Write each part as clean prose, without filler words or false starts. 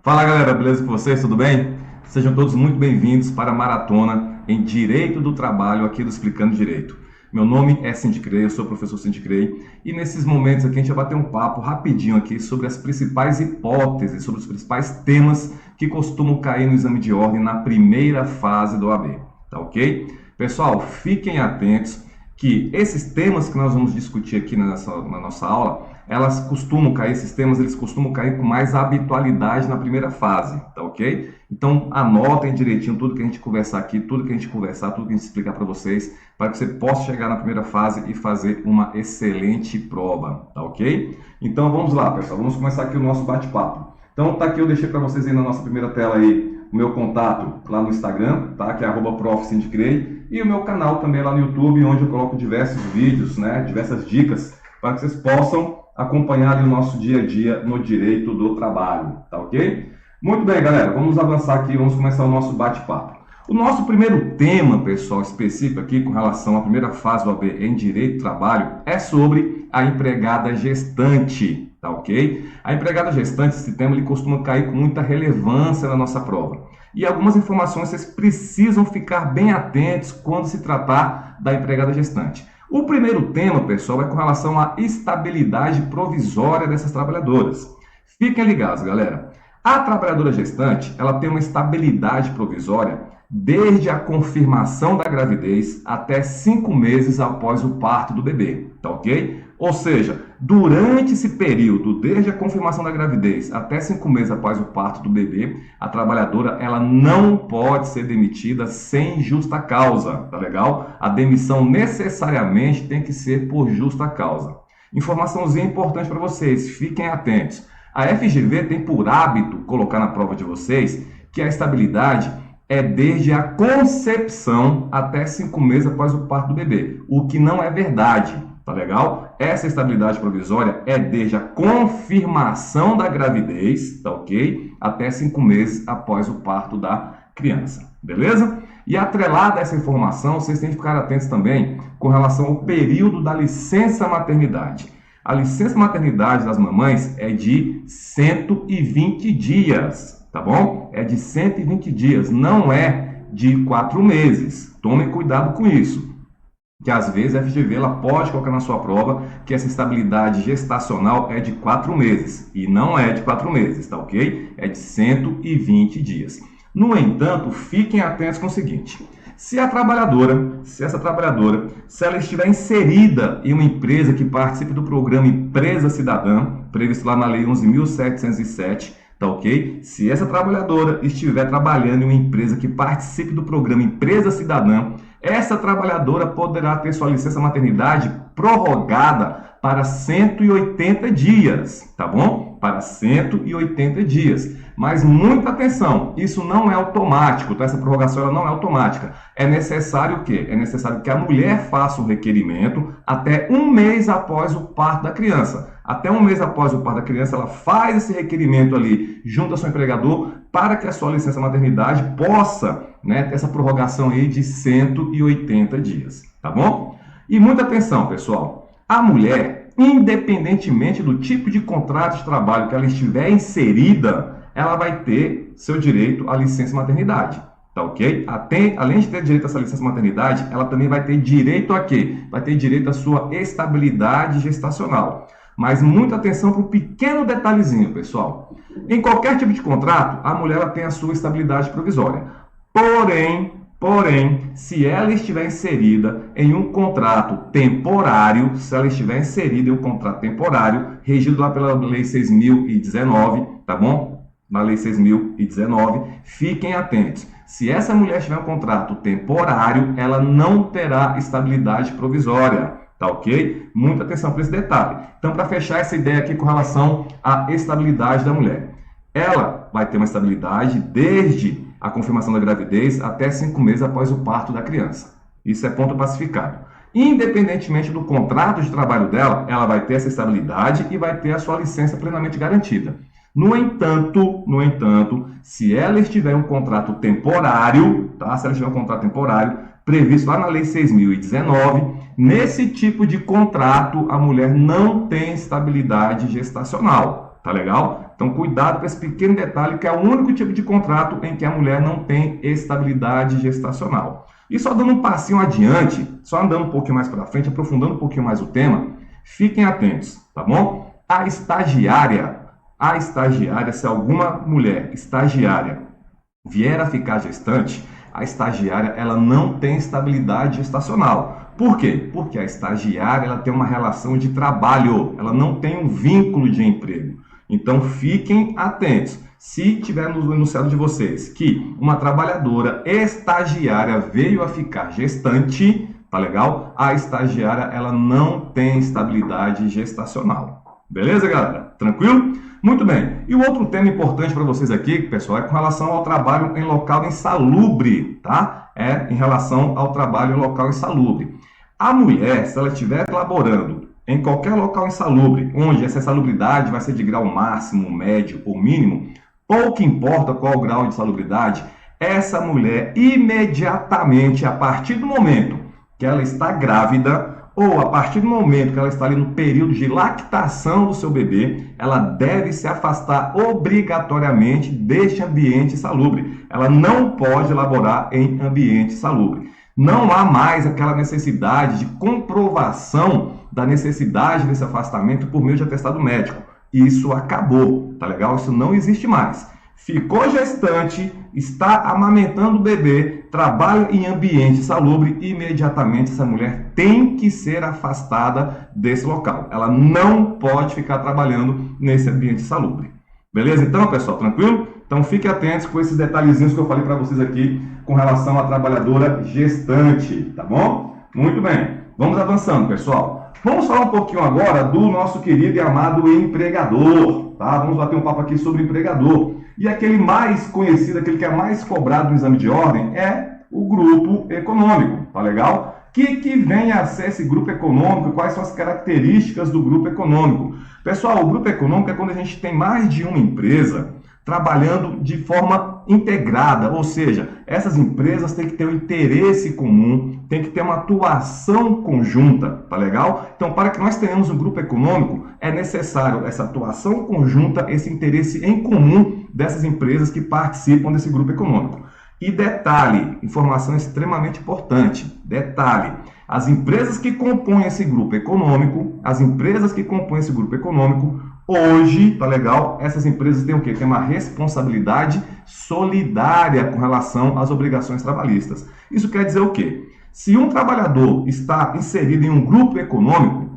Fala galera, beleza com vocês? Tudo bem? Sejam todos muito bem-vindos para a maratona em Direito do Trabalho aqui do Explicando Direito. Meu nome é Cindy Crey, eu sou o professor Cindy Crey e nesses momentos aqui a gente vai bater um papo rapidinho aqui sobre as principais hipóteses, sobre os principais temas que costumam cair no exame de ordem na primeira fase do OAB, tá ok? Pessoal, fiquem atentos que esses temas que nós vamos discutir aqui na nossa aula, esses temas eles costumam cair com mais habitualidade na primeira fase, tá ok? Então anotem direitinho tudo que a gente conversar aqui, tudo que a gente explicar para vocês, para que você possa chegar na primeira fase e fazer uma excelente prova, tá ok? Então vamos lá, pessoal, vamos começar aqui o nosso bate-papo. Então tá aqui, eu deixei para vocês aí na nossa primeira tela aí o meu contato lá no Instagram, tá? Que é @prof.cindycrey, e o meu canal também lá no YouTube, onde eu coloco diversos vídeos, né? Diversas dicas para que vocês possam acompanhar o nosso dia a dia no direito do trabalho, tá ok? Muito bem, galera, vamos avançar aqui, vamos começar o nosso bate-papo. O nosso primeiro tema, pessoal, específico aqui com relação à primeira fase do OAB em direito do trabalho é sobre a empregada gestante, tá ok? A empregada gestante, esse tema, ele costuma cair com muita relevância na nossa prova. E algumas informações vocês precisam ficar bem atentos quando se tratar da empregada gestante. O primeiro tema, pessoal, é com relação à estabilidade provisória dessas trabalhadoras. Fiquem ligados, galera. A trabalhadora gestante, ela tem uma estabilidade provisória desde a confirmação da gravidez até 5 meses após o parto do bebê, tá ok? Ou seja, durante esse período, desde a confirmação da gravidez até 5 meses após o parto do bebê, a trabalhadora ela não pode ser demitida sem justa causa, tá legal? A demissão necessariamente tem que ser por justa causa. Informaçãozinha importante para vocês, fiquem atentos. A FGV tem por hábito colocar na prova de vocês que a estabilidade é desde a concepção até 5 meses após o parto do bebê, o que não é verdade, tá legal? Essa estabilidade provisória é desde a confirmação da gravidez, tá ok? Até 5 meses após o parto da criança, beleza? E atrelada a essa informação, vocês têm que ficar atentos também com relação ao período da licença maternidade. A licença maternidade das mamães é de 120 dias, tá bom? É de 120 dias, não é de 4 meses. Tomem cuidado com isso, que às vezes a FGV ela pode colocar na sua prova que essa estabilidade gestacional é de 4 meses, e não é de 4 meses, tá ok? É de 120 dias. No entanto, fiquem atentos com o seguinte: se essa trabalhadora, se ela estiver inserida em uma empresa que participe do programa Empresa Cidadã, previsto lá na Lei 11.707, tá ok? Se essa trabalhadora estiver trabalhando em uma empresa que participe do programa Empresa Cidadã, essa trabalhadora poderá ter sua licença maternidade prorrogada para 180 dias, tá bom? Para 180 dias. Mas muita atenção, isso não é automático, tá? Essa prorrogação ela não é automática. É necessário o quê? É necessário que a mulher faça um requerimento até 1 mês após o parto da criança. Até 1 mês após o parto da criança, ela faz esse requerimento ali junto ao seu empregador para que a sua licença maternidade possa, né, ter essa prorrogação aí de 180 dias, tá bom? E muita atenção, pessoal. A mulher, independentemente do tipo de contrato de trabalho que ela estiver inserida, ela vai ter seu direito à licença maternidade, tá ok? Além de ter direito a essa licença maternidade, ela também vai ter direito a quê? Vai ter direito à sua estabilidade gestacional. Mas muita atenção para um pequeno detalhezinho, pessoal. Em qualquer tipo de contrato, a mulher ela tem a sua estabilidade provisória. Porém, se ela estiver inserida em um contrato temporário, regido lá pela Lei 6.019, tá bom? Na Lei 6.019, fiquem atentos. Se essa mulher tiver um contrato temporário, ela não terá estabilidade provisória, tá ok? Muita atenção para esse detalhe. Então, para fechar essa ideia aqui com relação à estabilidade da mulher, ela vai ter uma estabilidade desde a confirmação da gravidez até 5 meses após o parto da criança. Isso é ponto pacificado. Independentemente do contrato de trabalho dela, ela vai ter essa estabilidade e vai ter a sua licença plenamente garantida. No entanto, se ela estiver em um contrato temporário, tá? Se ela estiver em um contrato temporário, previsto lá na Lei 6.019, nesse tipo de contrato, a mulher não tem estabilidade gestacional. tá legal? Então cuidado com esse pequeno detalhe, que é o único tipo de contrato em que a mulher não tem estabilidade gestacional. E só dando um passinho adiante, só andando um pouquinho mais para frente, aprofundando um pouquinho mais o tema, fiquem atentos, tá bom? A estagiária, se alguma mulher estagiária vier a ficar gestante, a estagiária ela não tem estabilidade gestacional. Por quê? Porque a estagiária ela tem uma relação de trabalho, ela não tem um vínculo de emprego. Então fiquem atentos. Se tiver no enunciado de vocês que uma trabalhadora estagiária veio a ficar gestante, tá legal? A estagiária ela não tem estabilidade gestacional. Beleza, galera? Tranquilo? Muito bem. E o outro tema importante para vocês aqui, pessoal, é com relação ao trabalho em local insalubre, tá? Em relação ao trabalho em local insalubre. A mulher, se ela estiver laborando em qualquer local insalubre, onde essa insalubridade vai ser de grau máximo, médio ou mínimo, pouco importa qual o grau de insalubridade, essa mulher imediatamente, a partir do momento que ela está grávida, ou a partir do momento que ela está ali no período de lactação do seu bebê, ela deve se afastar obrigatoriamente deste ambiente insalubre. Ela não pode laborar em ambiente insalubre. Não há mais aquela necessidade de comprovação da necessidade desse afastamento por meio de atestado médico. Isso acabou, tá legal? Isso não existe mais. Ficou gestante, está amamentando o bebê, trabalha em ambiente insalubre, imediatamente essa mulher tem que ser afastada desse local. Ela não pode ficar trabalhando nesse ambiente insalubre. Beleza? Então, pessoal, tranquilo? Então, fiquem atentos com esses detalhezinhos que eu falei para vocês aqui com relação à trabalhadora gestante, tá bom? Muito bem. Vamos avançando, pessoal. Vamos falar um pouquinho agora do nosso querido e amado empregador, tá? Vamos bater um papo aqui sobre empregador. E aquele mais conhecido, aquele que é mais cobrado no exame de ordem é o grupo econômico, tá legal? Que vem a ser esse grupo econômico? Quais são as características do grupo econômico? Pessoal, o grupo econômico é quando a gente tem mais de uma empresa trabalhando de forma integrada, ou seja, essas empresas têm que ter um interesse comum, tem que ter uma atuação conjunta, tá legal? Então, para que nós tenhamos um grupo econômico, é necessário essa atuação conjunta, esse interesse em comum dessas empresas que participam desse grupo econômico. E detalhe, informação extremamente importante, detalhe, as empresas que compõem esse grupo econômico, hoje, tá legal? Essas empresas têm o quê? Tem uma responsabilidade solidária com relação às obrigações trabalhistas. Isso quer dizer o quê? Se um trabalhador está inserido em um grupo econômico,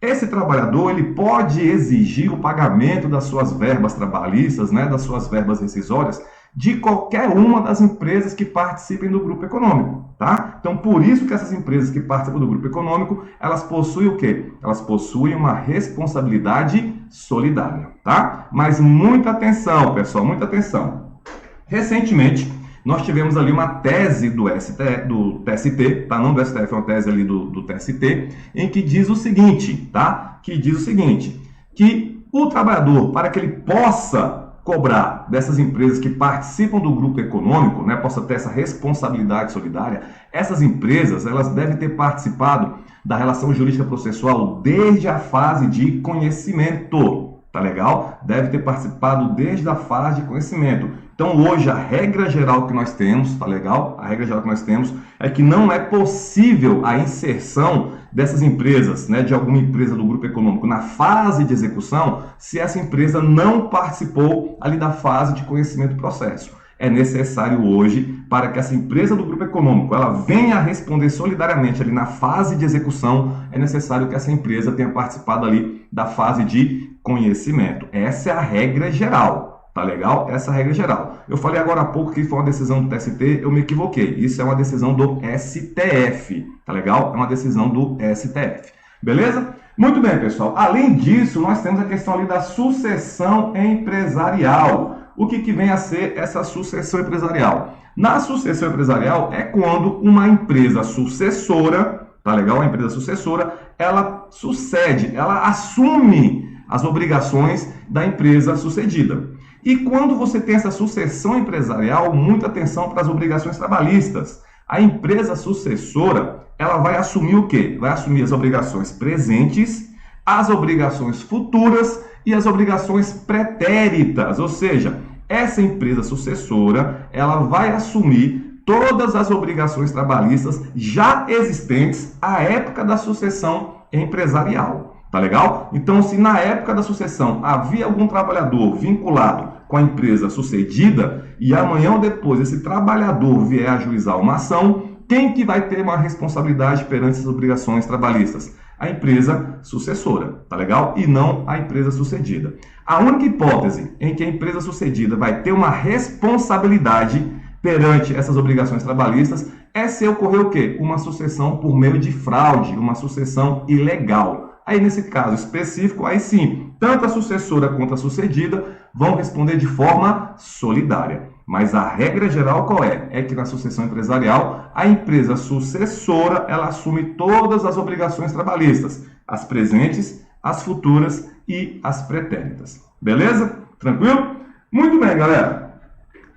esse trabalhador ele pode exigir o pagamento das suas verbas trabalhistas, né, das suas verbas rescisórias, de qualquer uma das empresas que participem do grupo econômico, tá? Então, por isso que essas empresas que participam do grupo econômico, elas possuem o quê? Elas possuem uma responsabilidade solidária, tá? Mas muita atenção, pessoal, muita atenção. Recentemente, nós tivemos ali uma tese do TST, tá? Não do STF, é uma tese ali do TST, em que diz o seguinte, tá? Que o trabalhador, para que ele possa cobrar dessas empresas que participam do grupo econômico, né, possa ter essa responsabilidade solidária, essas empresas elas devem ter participado da relação jurídica processual desde a fase de conhecimento, tá legal? Deve ter participado desde a fase de conhecimento. Então hoje a regra geral que nós temos, tá legal? A regra geral que nós temos é que não é possível a inserção dessas empresas, né, de alguma empresa do grupo econômico na fase de execução, se essa empresa não participou ali da fase de conhecimento do processo. É necessário hoje, para que essa empresa do grupo econômico ela venha a responder solidariamente ali na fase de execução, é necessário que essa empresa tenha participado ali da fase de conhecimento. Essa é a regra geral. Tá legal? Essa é a regra geral. Eu falei agora há pouco que foi uma decisão do TST, eu me equivoquei. Isso é uma decisão do STF, tá legal? É uma decisão do STF. Beleza? Muito bem, pessoal. Além disso, nós temos a questão ali da sucessão empresarial. O que vem a ser essa sucessão empresarial? Na sucessão empresarial é quando uma empresa sucessora, tá legal? A empresa sucessora, ela sucede, ela assume as obrigações da empresa sucedida. E quando você tem essa sucessão empresarial, muita atenção para as obrigações trabalhistas. A empresa sucessora, ela vai assumir o quê? Vai assumir as obrigações presentes, as obrigações futuras e as obrigações pretéritas, ou seja, essa empresa sucessora, ela vai assumir todas as obrigações trabalhistas já existentes à época da sucessão empresarial. Tá legal? Então, se na época da sucessão havia algum trabalhador vinculado com a empresa sucedida e amanhã ou depois esse trabalhador vier ajuizar uma ação, quem que vai ter uma responsabilidade perante essas obrigações trabalhistas? A empresa sucessora, tá legal? E não a empresa sucedida. A única hipótese em que a empresa sucedida vai ter uma responsabilidade perante essas obrigações trabalhistas é se ocorrer o quê? Uma sucessão por meio de fraude, uma sucessão ilegal. Aí, nesse caso específico, aí sim, tanto a sucessora quanto a sucedida vão responder de forma solidária. Mas a regra geral qual é? É que na sucessão empresarial, a empresa sucessora, ela assume todas as obrigações trabalhistas, as presentes, as futuras e as pretéritas. Beleza? Tranquilo? Muito bem, galera.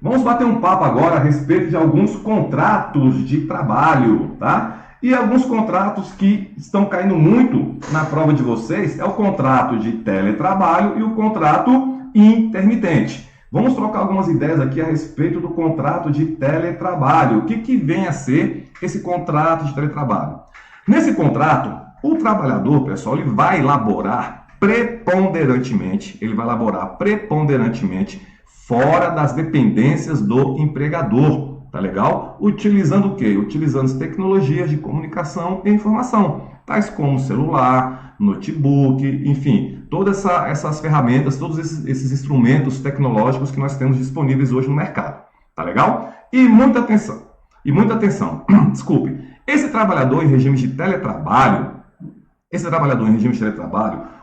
Vamos bater um papo agora a respeito de alguns contratos de trabalho, tá? E alguns contratos que estão caindo muito na prova de vocês é o contrato de teletrabalho e o contrato intermitente. Vamos trocar algumas ideias aqui a respeito do contrato de teletrabalho. O que vem a ser esse contrato de teletrabalho? Nesse contrato, o trabalhador, pessoal, ele vai elaborar preponderantemente fora das dependências do empregador. Tá legal? Utilizando o quê? Utilizando as tecnologias de comunicação e informação, tais como celular, notebook, enfim, todas essas ferramentas, todos esses instrumentos tecnológicos que nós temos disponíveis hoje no mercado. Tá legal? E muita atenção, desculpe, esse trabalhador em regime de teletrabalho,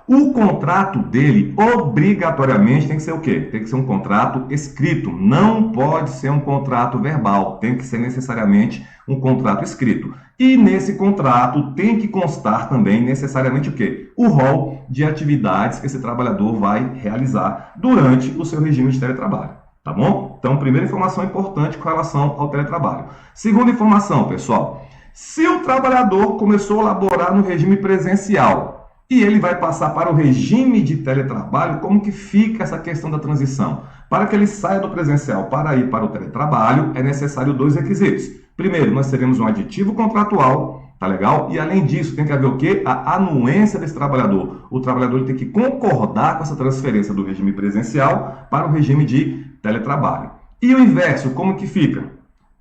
o contrato dele, obrigatoriamente, tem que ser o quê? Tem que ser um contrato escrito. Não pode ser um contrato verbal. Tem que ser necessariamente um contrato escrito. E nesse contrato tem que constar também necessariamente o quê? O rol de atividades que esse trabalhador vai realizar durante o seu regime de teletrabalho. Tá bom? Então, primeira informação importante com relação ao teletrabalho. Segunda informação, pessoal. Se o trabalhador começou a laborar no regime presencial, e ele vai passar para o regime de teletrabalho, como que fica essa questão da transição? Para que ele saia do presencial para ir para o teletrabalho, é necessário dois requisitos. Primeiro, nós teremos um aditivo contratual, tá legal? E além disso, tem que haver o quê? A anuência desse trabalhador. O trabalhador tem que concordar com essa transferência do regime presencial para o regime de teletrabalho. E o inverso, como que fica?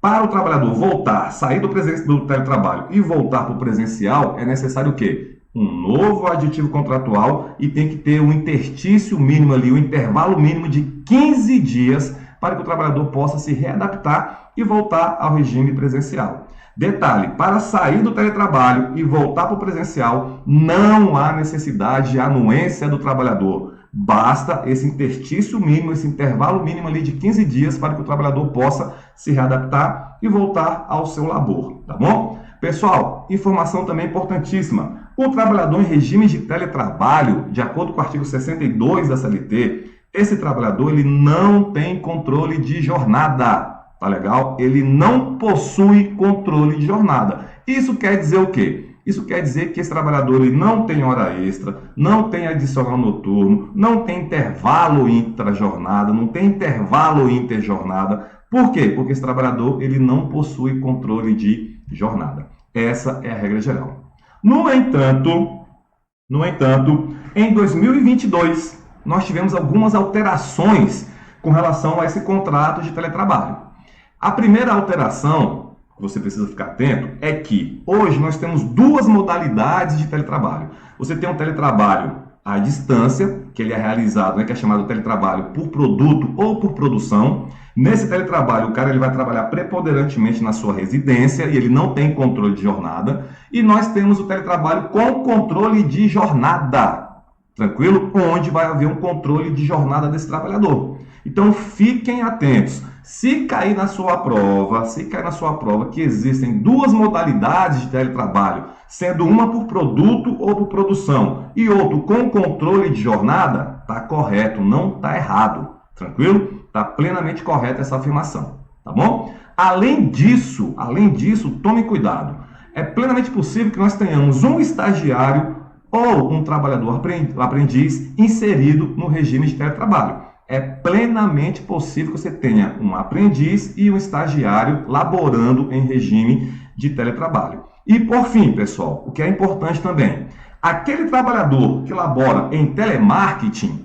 Para o trabalhador sair do teletrabalho e voltar para o presencial, é necessário o quê? Um novo aditivo contratual e tem que ter um interstício mínimo ali, um intervalo mínimo de 15 dias para que o trabalhador possa se readaptar e voltar ao regime presencial. Detalhe, para sair do teletrabalho e voltar para o presencial, não há necessidade de anuência do trabalhador. Basta esse interstício mínimo, esse intervalo mínimo ali de 15 dias para que o trabalhador possa se readaptar e voltar ao seu labor, tá bom? Pessoal, informação também importantíssima. O trabalhador em regime de teletrabalho, de acordo com o artigo 62 da CLT, esse trabalhador ele não tem controle de jornada, tá legal? Ele não possui controle de jornada. Isso quer dizer o quê? Isso quer dizer que esse trabalhador ele não tem hora extra, não tem adicional noturno, não tem intervalo intra-jornada, não tem intervalo interjornada. Por quê? Porque esse trabalhador ele não possui controle de jornada. Essa é a regra geral. No entanto, em 2022, nós tivemos algumas alterações com relação a esse contrato de teletrabalho. A primeira alteração, que você precisa ficar atento, é que hoje nós temos duas modalidades de teletrabalho. Você tem um teletrabalho à distância, que ele é realizado, que é chamado teletrabalho por produto ou por produção. Nesse teletrabalho, o cara ele vai trabalhar preponderantemente na sua residência e ele não tem controle de jornada. E nós temos o teletrabalho com controle de jornada, tranquilo? Onde vai haver um controle de jornada desse trabalhador. Então, fiquem atentos. Se cair na sua prova que existem duas modalidades de teletrabalho, sendo uma por produto ou por produção e outro com controle de jornada, tá correto, não tá errado, tranquilo? Tá plenamente correta essa afirmação, tá bom? Além disso, tome cuidado. É plenamente possível que nós tenhamos um estagiário ou um trabalhador aprendiz inserido no regime de teletrabalho. É plenamente possível que você tenha um aprendiz e um estagiário laborando em regime de teletrabalho. E por fim, pessoal, o que é importante também, aquele trabalhador que labora em telemarketing,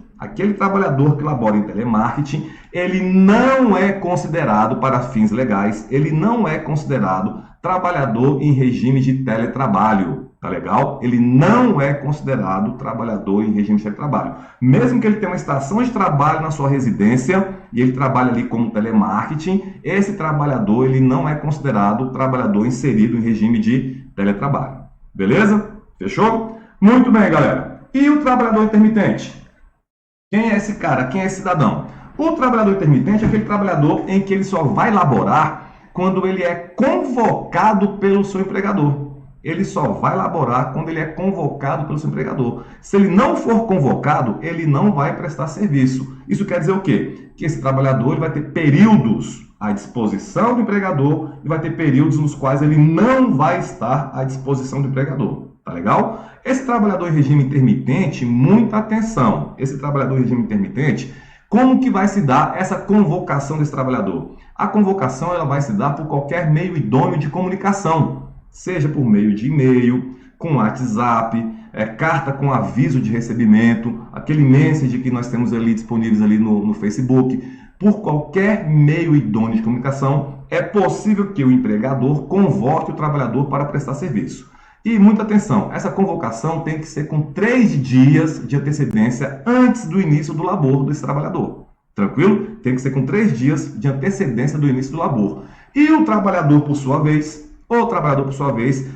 ele não é considerado, para fins legais, ele não é considerado trabalhador em regime de teletrabalho, tá legal? Ele não é considerado trabalhador em regime de teletrabalho. Mesmo que ele tenha uma estação de trabalho na sua residência e ele trabalha ali como telemarketing, esse trabalhador ele não é considerado trabalhador inserido em regime de teletrabalho. Beleza? Fechou? Muito bem, galera. E o trabalhador intermitente? Quem é esse cara? Quem é esse cidadão? O trabalhador intermitente é aquele trabalhador em que ele só vai laborar quando ele é convocado pelo seu empregador. Ele só vai laborar quando ele é convocado pelo seu empregador. Se ele não for convocado, ele não vai prestar serviço. Isso quer dizer o quê? Que esse trabalhador ele vai ter períodos à disposição do empregador e vai ter períodos nos quais ele não vai estar à disposição do empregador. Tá legal? Esse trabalhador em regime intermitente, muita atenção. Esse trabalhador em regime intermitente, como que vai se dar essa convocação desse trabalhador? A convocação ela vai se dar por qualquer meio idôneo de comunicação, seja por meio de e-mail, com WhatsApp, carta com aviso de recebimento, aquele message que nós temos ali disponíveis ali no Facebook. Por qualquer meio idôneo de comunicação, é possível que o empregador convoque o trabalhador para prestar serviço. E muita atenção, essa convocação tem que ser com 3 dias de antecedência antes do início do labor desse trabalhador. Tranquilo? Tem que ser com 3 dias de antecedência do início do labor. E o trabalhador, por sua vez,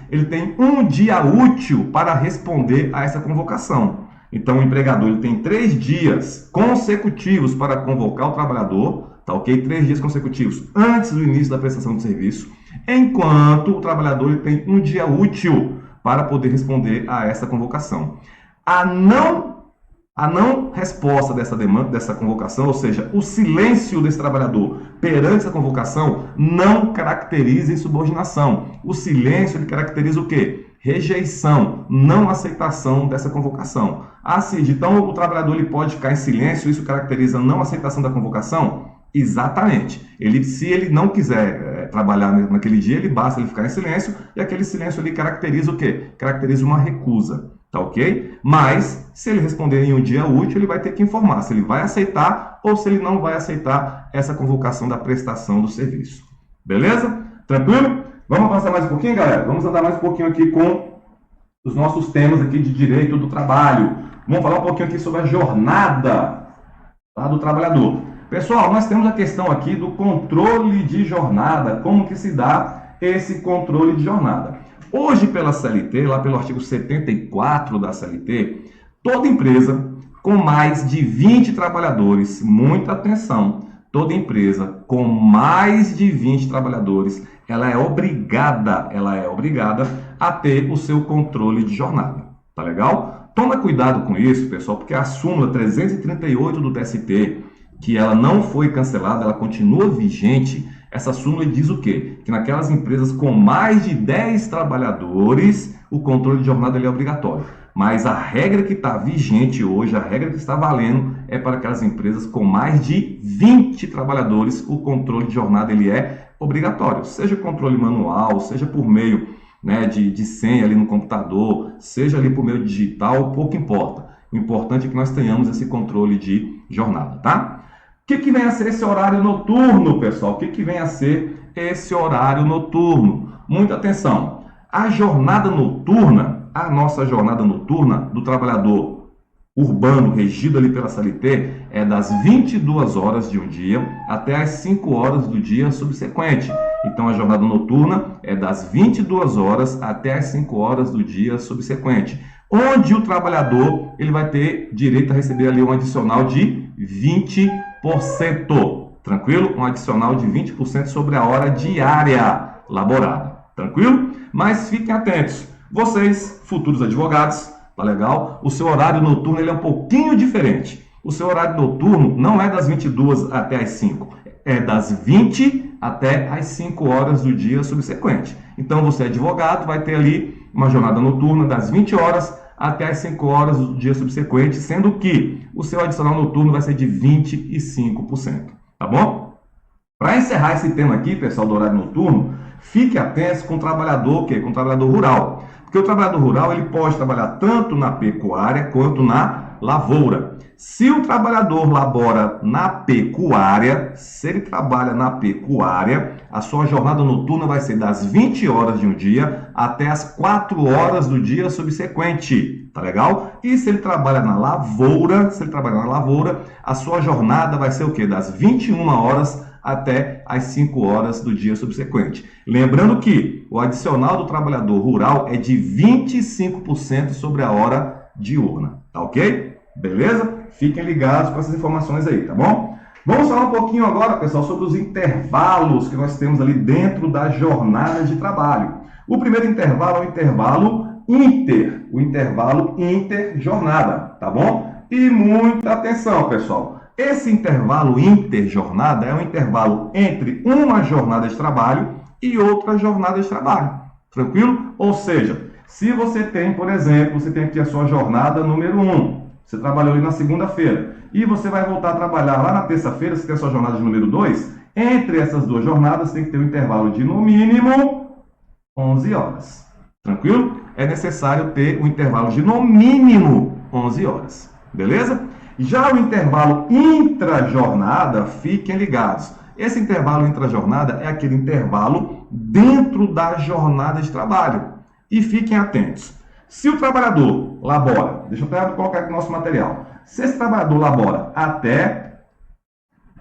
ele tem 1 dia útil para responder a essa convocação. Então, o empregador ele tem 3 dias consecutivos para convocar o trabalhador, tá ok? 3 dias consecutivos antes do início da prestação de serviço, enquanto o trabalhador ele tem 1 dia útil para poder responder a essa convocação. A não resposta dessa demanda, dessa convocação, ou seja, o silêncio desse trabalhador perante essa convocação, não caracteriza insubordinação. O silêncio ele caracteriza o quê? Rejeição, não aceitação dessa convocação. Ah, Cid, então o trabalhador ele pode ficar em silêncio, isso caracteriza não aceitação da convocação? Exatamente. Se ele não quiser trabalhar naquele dia, basta ele ficar em silêncio, e aquele silêncio ali caracteriza o quê? Caracteriza uma recusa, tá ok? Mas, se ele responder em 1 dia útil, ele vai ter que informar se ele vai aceitar ou se ele não vai aceitar essa convocação da prestação do serviço. Beleza? Tranquilo? Vamos avançar mais um pouquinho, galera? Vamos andar mais um pouquinho aqui com os nossos temas aqui de direito do trabalho. Vamos falar um pouquinho aqui sobre a jornada, tá, do trabalhador. Pessoal, nós temos a questão aqui do controle de jornada. Como que se dá esse controle de jornada? Hoje, pela CLT, lá pelo artigo 74 da CLT, toda empresa com mais de 20 trabalhadores, muita atenção, toda empresa com mais de 20 trabalhadores, ela é obrigada a ter o seu controle de jornada. Tá legal? Toma cuidado com isso, pessoal, porque a súmula 338 do TST, que ela não foi cancelada, ela continua vigente. Essa súmula diz o quê? Que naquelas empresas com mais de 10 trabalhadores, o controle de jornada ele é obrigatório. Mas a regra que está vigente hoje, a regra que está valendo, é para aquelas empresas com mais de 20 trabalhadores, o controle de jornada ele é obrigatório. Seja controle manual, seja por meio, né, de senha ali no computador, seja ali por meio digital, pouco importa. O importante é que nós tenhamos esse controle de jornada, tá? O que vem a ser esse horário noturno, pessoal? O que vem a ser esse horário noturno? Muita atenção. A jornada noturna, a nossa jornada noturna do trabalhador urbano regido ali pela CLT é das 22 horas de um dia até as 5 horas do dia subsequente. Então, a jornada noturna é das 22 horas até as 5 horas do dia subsequente, onde o trabalhador ele vai ter direito a receber ali um adicional de 20%. Tranquilo? Um adicional de 20% sobre a hora diária laborada. Tranquilo? Mas fiquem atentos. Vocês, futuros advogados, tá legal? O seu horário noturno ele é um pouquinho diferente. O seu horário noturno não é das 22 até as 5. É das 20 até as 5 horas do dia subsequente. Então, você advogado vai ter ali uma jornada noturna das 20 horas até as 5 horas do dia subsequente, sendo que o seu adicional noturno vai ser de 25%, tá bom? Para encerrar esse tema aqui, pessoal, do horário noturno, fique atento com o trabalhador, com o trabalhador rural. Porque o trabalhador rural ele pode trabalhar tanto na pecuária quanto na lavoura. Se o trabalhador labora na pecuária, se ele trabalha na pecuária, a sua jornada noturna vai ser das 20 horas de um dia até as 4 horas do dia subsequente, tá legal? E se ele trabalha na lavoura, a sua jornada vai ser o quê? Das 21 horas até as 5 horas do dia subsequente. Lembrando que o adicional do trabalhador rural é de 25% sobre a hora diurna, tá ok? Beleza? Fiquem ligados com essas informações aí, tá bom? Vamos falar um pouquinho agora, pessoal, sobre os intervalos que nós temos ali dentro da jornada de trabalho. O primeiro intervalo é o intervalo interjornada, tá bom? E muita atenção, pessoal. Esse intervalo interjornada é um intervalo entre uma jornada de trabalho e outra jornada de trabalho, tranquilo? Ou seja, se você tem, por exemplo, você tem aqui a sua jornada número 1, você trabalhou ali na segunda-feira, e você vai voltar a trabalhar lá na terça-feira, você tem a sua jornada de número 2, entre essas duas jornadas tem que ter um intervalo de, no mínimo, 11 horas. Tranquilo? É necessário ter um intervalo de, no mínimo, 11 horas. Beleza? Já o intervalo intrajornada, fiquem ligados. Esse intervalo intrajornada é aquele intervalo dentro da jornada de trabalho. E fiquem atentos. Se o trabalhador labora, deixa eu até colocar aqui no nosso material. Se esse trabalhador labora até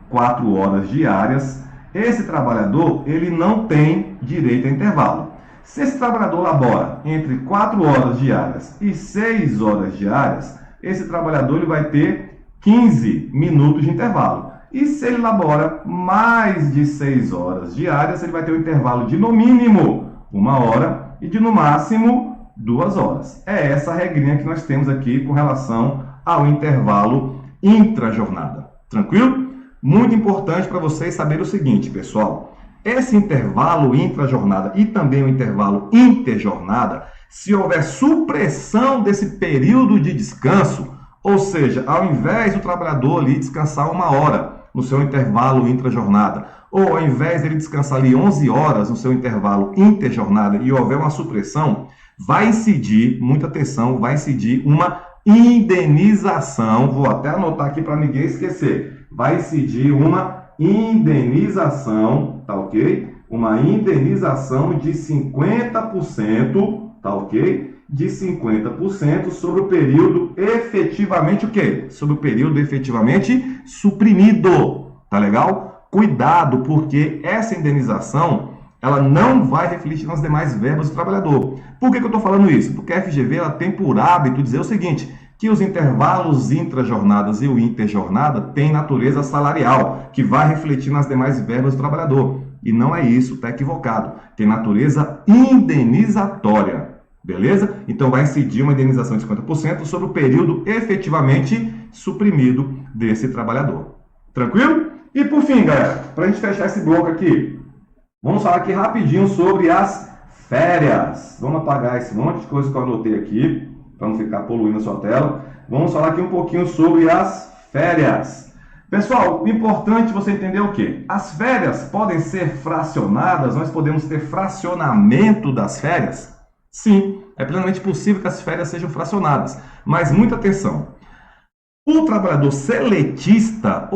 4 horas diárias, esse trabalhador ele não tem direito a intervalo. Se esse trabalhador labora entre 4 horas diárias e 6 horas diárias, esse trabalhador ele vai ter 15 minutos de intervalo. E se ele labora mais de 6 horas diárias, ele vai ter um intervalo de no mínimo 1 hora e de no máximo 2 horas. É essa a regrinha que nós temos aqui com relação ao intervalo intrajornada. Tranquilo? Muito importante para vocês saberem o seguinte, pessoal. Esse intervalo intrajornada e também o intervalo interjornada, se houver supressão desse período de descanso, ou seja, ao invés do trabalhador ali descansar 1 hora no seu intervalo intrajornada, ou ao invés dele descansar ali 11 horas no seu intervalo interjornada e houver uma supressão, vai incidir, muita atenção, vai incidir uma indenização, vou até anotar aqui para ninguém esquecer, vai incidir uma indenização, tá ok? Uma indenização de 50%, tá ok? De 50% sobre o período efetivamente o quê? Sobre o período efetivamente suprimido, tá legal? Cuidado, porque essa indenização ela não vai refletir nas demais verbas do trabalhador. Por que eu estou falando isso? Porque a FGV ela tem por hábito dizer o seguinte, que os intervalos intrajornadas e o interjornada têm natureza salarial, que vai refletir nas demais verbas do trabalhador. E não é isso, está equivocado. Tem natureza indenizatória, beleza? Então vai incidir uma indenização de 50% sobre o período efetivamente suprimido desse trabalhador. Tranquilo? E por fim, galera, para a gente fechar esse bloco aqui, vamos falar aqui rapidinho sobre as férias. Vamos apagar esse monte de coisa que eu anotei aqui, para não ficar poluindo a sua tela. Vamos falar aqui um pouquinho sobre as férias. Pessoal, o importante é você entender o quê? As férias podem ser fracionadas, nós podemos ter fracionamento das férias? Sim, é plenamente possível que as férias sejam fracionadas, mas muita atenção. O trabalhador seletista,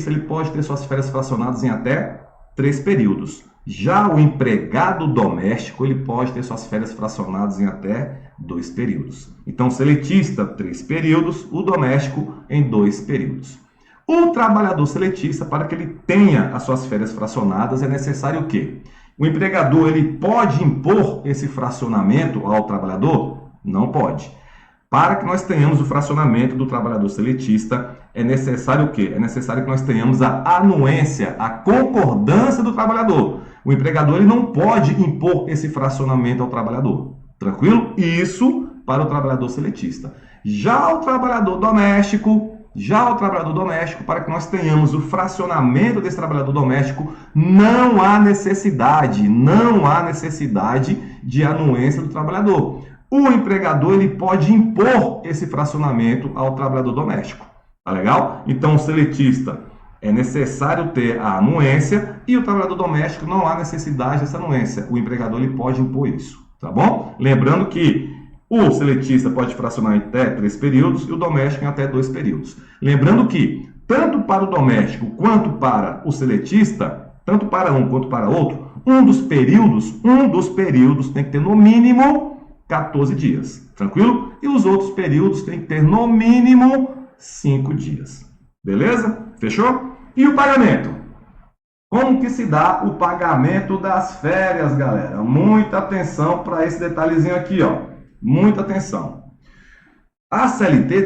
ele pode ter suas férias fracionadas em até 3 períodos. Já o empregado doméstico, ele pode ter suas férias fracionadas em até 2 períodos. Então, o seletista, 3 períodos, o doméstico em 2 períodos. O trabalhador seletista, para que ele tenha as suas férias fracionadas, é necessário o quê? O empregador, ele pode impor esse fracionamento ao trabalhador? Não pode. Para que nós tenhamos o fracionamento do trabalhador seletista, é necessário o quê? É necessário que nós tenhamos a anuência, a concordância do trabalhador. O empregador ele não pode impor esse fracionamento ao trabalhador. Tranquilo? Isso para o trabalhador seletista. Já o trabalhador doméstico, para que nós tenhamos o fracionamento desse trabalhador doméstico, não há necessidade de anuência do trabalhador. o empregador ele pode impor esse fracionamento ao trabalhador doméstico. Tá legal? Então, o seletista é necessário ter a anuência e o trabalhador doméstico não há necessidade dessa anuência. O empregador ele pode impor isso, tá bom? Lembrando que o seletista pode fracionar em até 3 períodos e o doméstico em até 2 períodos. Lembrando que, tanto para o doméstico quanto para o seletista, tanto para um quanto para outro, um dos períodos tem que ter no mínimo 14 dias, tranquilo? E os outros períodos tem que ter no mínimo 5 dias. Beleza? Fechou? E o pagamento? Como que se dá o pagamento das férias, galera? Muita atenção para esse detalhezinho aqui, ó. Muita atenção. A CLT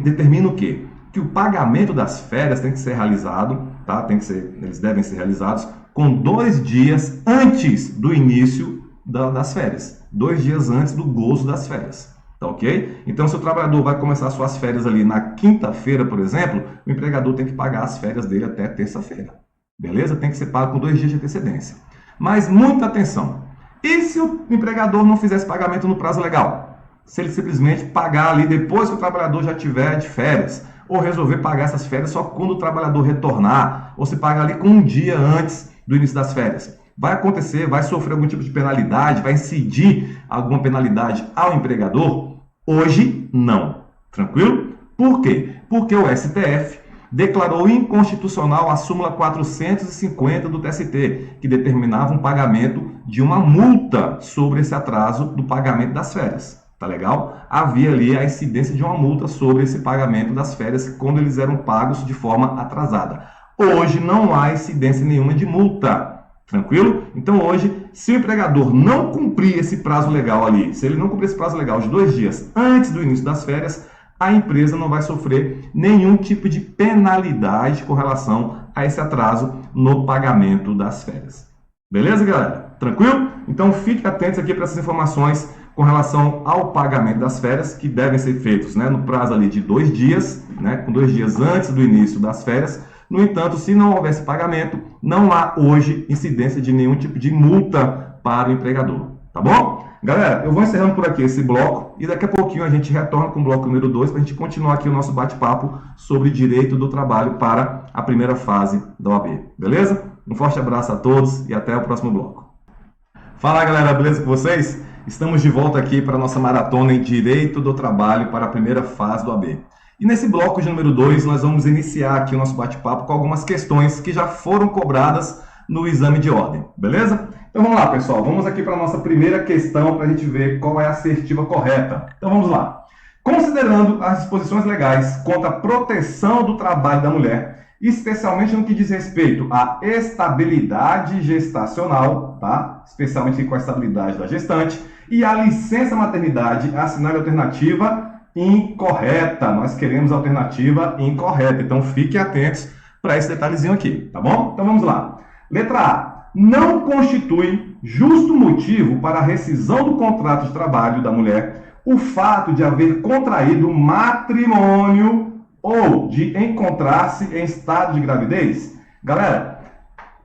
determina o quê? Que o pagamento das férias tem que ser realizado, tá? Eles devem ser realizados com 2 dias antes do início das férias. 2 dias antes do gozo das férias. Tá ok? Então, se o trabalhador vai começar suas férias ali na quinta-feira, por exemplo, o empregador tem que pagar as férias dele até terça-feira. Beleza? Tem que ser pago com 2 dias de antecedência. Mas muita atenção. E se o empregador não fizer esse pagamento no prazo legal? Se ele simplesmente pagar ali depois que o trabalhador já tiver de férias, ou resolver pagar essas férias só quando o trabalhador retornar, ou se paga ali com 1 dia antes do início das férias. Vai acontecer, vai sofrer algum tipo de penalidade, vai incidir alguma penalidade ao empregador? Hoje, não. Tranquilo? Por quê? Porque o STF declarou inconstitucional a súmula 450 do TST, que determinava um pagamento de uma multa sobre esse atraso do pagamento das férias. Tá legal? Havia ali a incidência de uma multa sobre esse pagamento das férias quando eles eram pagos de forma atrasada. Hoje não há incidência nenhuma de multa. Tranquilo? Então hoje, se o empregador não cumprir esse prazo legal ali, se ele não cumprir esse prazo legal de 2 dias antes do início das férias, a empresa não vai sofrer nenhum tipo de penalidade com relação a esse atraso no pagamento das férias. Beleza, galera? Tranquilo? Então fique atentos aqui para essas informações com relação ao pagamento das férias, que devem ser feitos, né, no prazo ali de 2 dias, né, com 2 dias antes do início das férias. No entanto, se não houvesse pagamento, não há hoje incidência de nenhum tipo de multa para o empregador. Tá bom? Galera, eu vou encerrando por aqui esse bloco e daqui a pouquinho a gente retorna com o bloco número 2 para a gente continuar aqui o nosso bate-papo sobre direito do trabalho para a primeira fase da OAB. Beleza? Um forte abraço a todos e até o próximo bloco. Fala, galera, beleza com vocês? Estamos de volta aqui para a nossa maratona em direito do trabalho para a primeira fase do OAB. E nesse bloco de número 2, nós vamos iniciar aqui o nosso bate-papo com algumas questões que já foram cobradas no exame de ordem, beleza? Então vamos lá, pessoal, vamos aqui para a nossa primeira questão para a gente ver qual é a assertiva correta. Então vamos lá. Considerando as disposições legais quanto à proteção do trabalho da mulher, especialmente no que diz respeito à estabilidade gestacional, tá? Especialmente com a estabilidade da gestante, e a licença maternidade, assinale a alternativa incorreta. Nós queremos a alternativa incorreta. Então, fiquem atentos para esse detalhezinho aqui, tá bom? Então, vamos lá. Letra A. Não constitui justo motivo para a rescisão do contrato de trabalho da mulher o fato de haver contraído matrimônio ou de encontrar-se em estado de gravidez. Galera,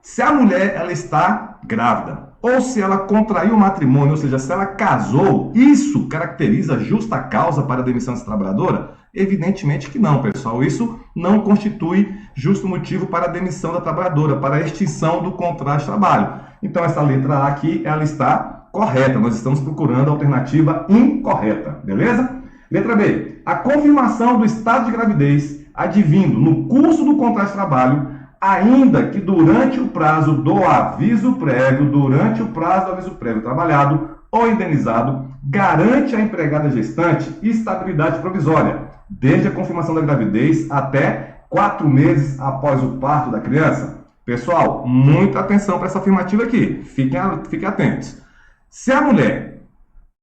se a mulher ela está grávida, ou se ela contraiu o matrimônio, ou seja, se ela casou, isso caracteriza justa causa para a demissão dessa trabalhadora? Evidentemente que não, pessoal. Isso não constitui justo motivo para a demissão da trabalhadora, para a extinção do contrato de trabalho. Então, essa letra A aqui, ela está correta. Nós estamos procurando a alternativa incorreta, beleza? Letra B. A confirmação do estado de gravidez advindo no curso do contrato de trabalho, ainda que durante o prazo do aviso prévio, trabalhado ou indenizado, garante à empregada gestante estabilidade provisória, desde a confirmação da gravidez até 4 meses após o parto da criança. Pessoal, muita atenção para essa afirmativa aqui. Fiquem atentos. Se a mulher,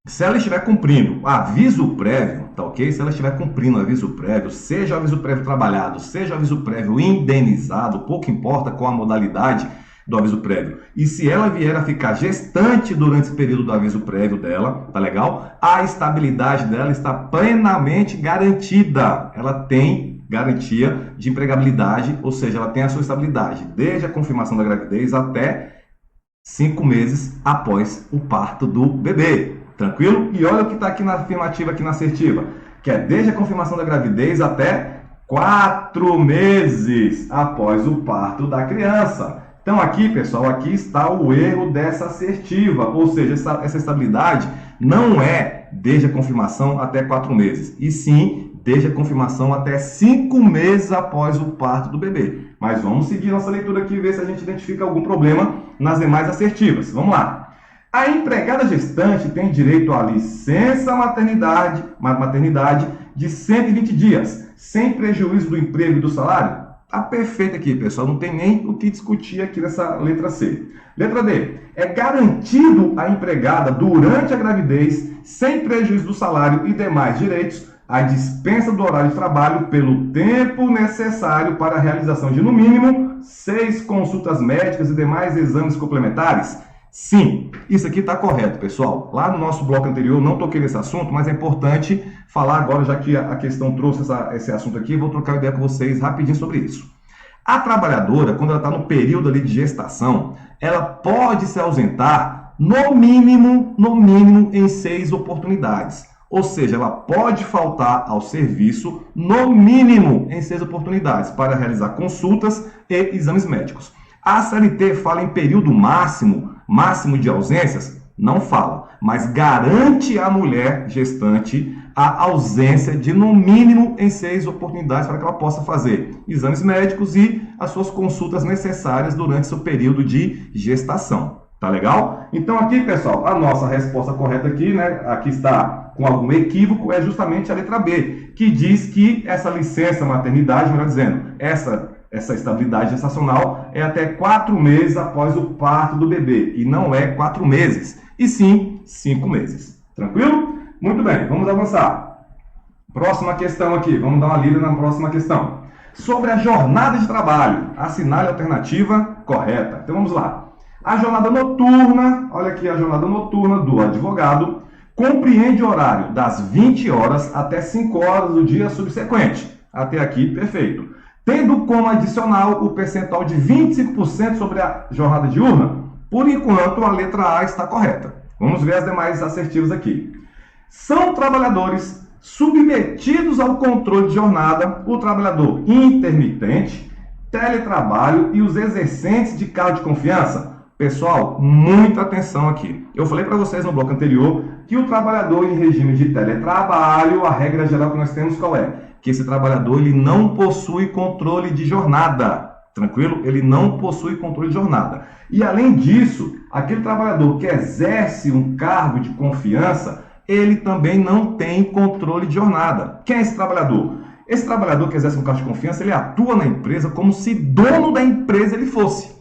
se ela estiver cumprindo o aviso prévio, tá ok? Se ela estiver cumprindo o aviso prévio, seja o aviso prévio trabalhado, seja o aviso prévio indenizado, pouco importa qual a modalidade do aviso prévio. E se ela vier a ficar gestante durante esse período do aviso prévio dela, tá legal? A estabilidade dela está plenamente garantida. Ela tem garantia de empregabilidade, ou seja, ela tem a sua estabilidade desde a confirmação da gravidez até 5 meses após o parto do bebê. Tranquilo? E olha o que está aqui na afirmativa, aqui na assertiva, que é desde a confirmação da gravidez até 4 meses após o parto da criança. Então aqui, pessoal, aqui está o erro dessa assertiva, ou seja, essa estabilidade não é desde a confirmação até 4 meses, e sim desde a confirmação até 5 meses após o parto do bebê. Mas vamos seguir nossa leitura aqui e ver se a gente identifica algum problema nas demais assertivas. Vamos lá. A empregada gestante tem direito à licença maternidade de 120 dias, sem prejuízo do emprego e do salário? Tá perfeito aqui, pessoal. Não tem nem o que discutir aqui nessa letra C. Letra D. É garantido à empregada, durante a gravidez, sem prejuízo do salário e demais direitos, a dispensa do horário de trabalho pelo tempo necessário para a realização de, no mínimo, 6 consultas médicas e demais exames complementares? Sim, isso aqui está correto, pessoal. Lá no nosso bloco anterior, não toquei nesse assunto, mas é importante falar agora, já que a questão trouxe esse assunto aqui, vou trocar uma ideia com vocês rapidinho sobre isso. A trabalhadora, quando ela está no período ali de gestação, ela pode se ausentar no mínimo em 6 oportunidades. Ou seja, ela pode faltar ao serviço no mínimo em 6 oportunidades para realizar consultas e exames médicos. A CLT fala em período máximo de ausências? Não fala, mas garante à mulher gestante a ausência de no mínimo em 6 oportunidades para que ela possa fazer exames médicos e as suas consultas necessárias durante seu período de gestação. Tá legal? Então aqui, pessoal, a nossa resposta correta aqui, né? Aqui está com algum equívoco, é justamente a letra B, que diz que essa licença maternidade, melhor dizendo, essa estabilidade gestacional é até 4 meses após o parto do bebê. E não é 4 meses, e sim 5 meses. Tranquilo? Muito bem, vamos avançar. Próxima questão aqui, vamos dar uma lida na próxima questão. Sobre a jornada de trabalho, assinale a alternativa correta. Então vamos lá. A jornada noturna, olha aqui a jornada noturna do advogado, compreende o horário das 20 horas até 5 horas do dia subsequente. Até aqui, perfeito. Tendo como adicional o percentual de 25% sobre a jornada diurna? Por enquanto, a letra A está correta. Vamos ver as demais assertivas aqui. São trabalhadores submetidos ao controle de jornada o trabalhador intermitente, teletrabalho e os exercentes de cargo de confiança? Pessoal, muita atenção aqui. Eu falei para vocês no bloco anterior que o trabalhador em regime de teletrabalho, a regra geral que nós temos qual é? Que esse trabalhador ele não possui controle de jornada. Tranquilo? Ele não possui controle de jornada. E além disso, aquele trabalhador que exerce um cargo de confiança, ele também não tem controle de jornada. Quem é esse trabalhador? Esse trabalhador que exerce um cargo de confiança, ele atua na empresa como se dono da empresa ele fosse.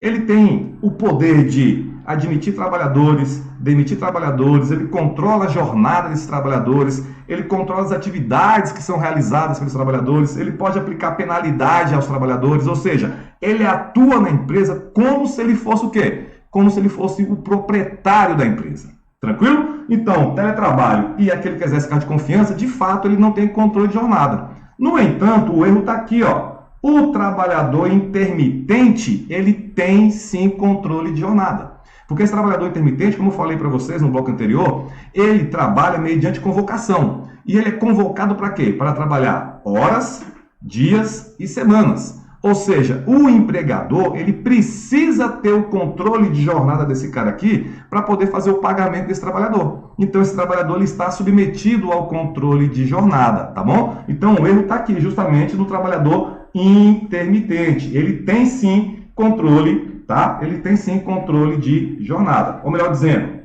Ele tem o poder de admitir trabalhadores, demitir trabalhadores, ele controla a jornada desses trabalhadores, ele controla as atividades que são realizadas pelos trabalhadores, ele pode aplicar penalidade aos trabalhadores, ou seja, ele atua na empresa como se ele fosse o quê? Como se ele fosse o proprietário da empresa. Tranquilo? Então, teletrabalho e aquele que exerce cargo de confiança, de fato, ele não tem controle de jornada. No entanto, o erro está aqui, ó. O trabalhador intermitente, ele tem sim controle de jornada. Porque esse trabalhador intermitente, como eu falei para vocês no bloco anterior, ele trabalha mediante convocação. E ele é convocado para quê? Para trabalhar horas, dias e semanas. Ou seja, o empregador, ele precisa ter o controle de jornada desse cara aqui para poder fazer o pagamento desse trabalhador. Então, esse trabalhador ele está submetido ao controle de jornada, tá bom? Então, o erro está aqui, justamente no trabalhador intermitente. Ele tem sim controle, tá? Ele tem sim controle de jornada. Ou melhor dizendo,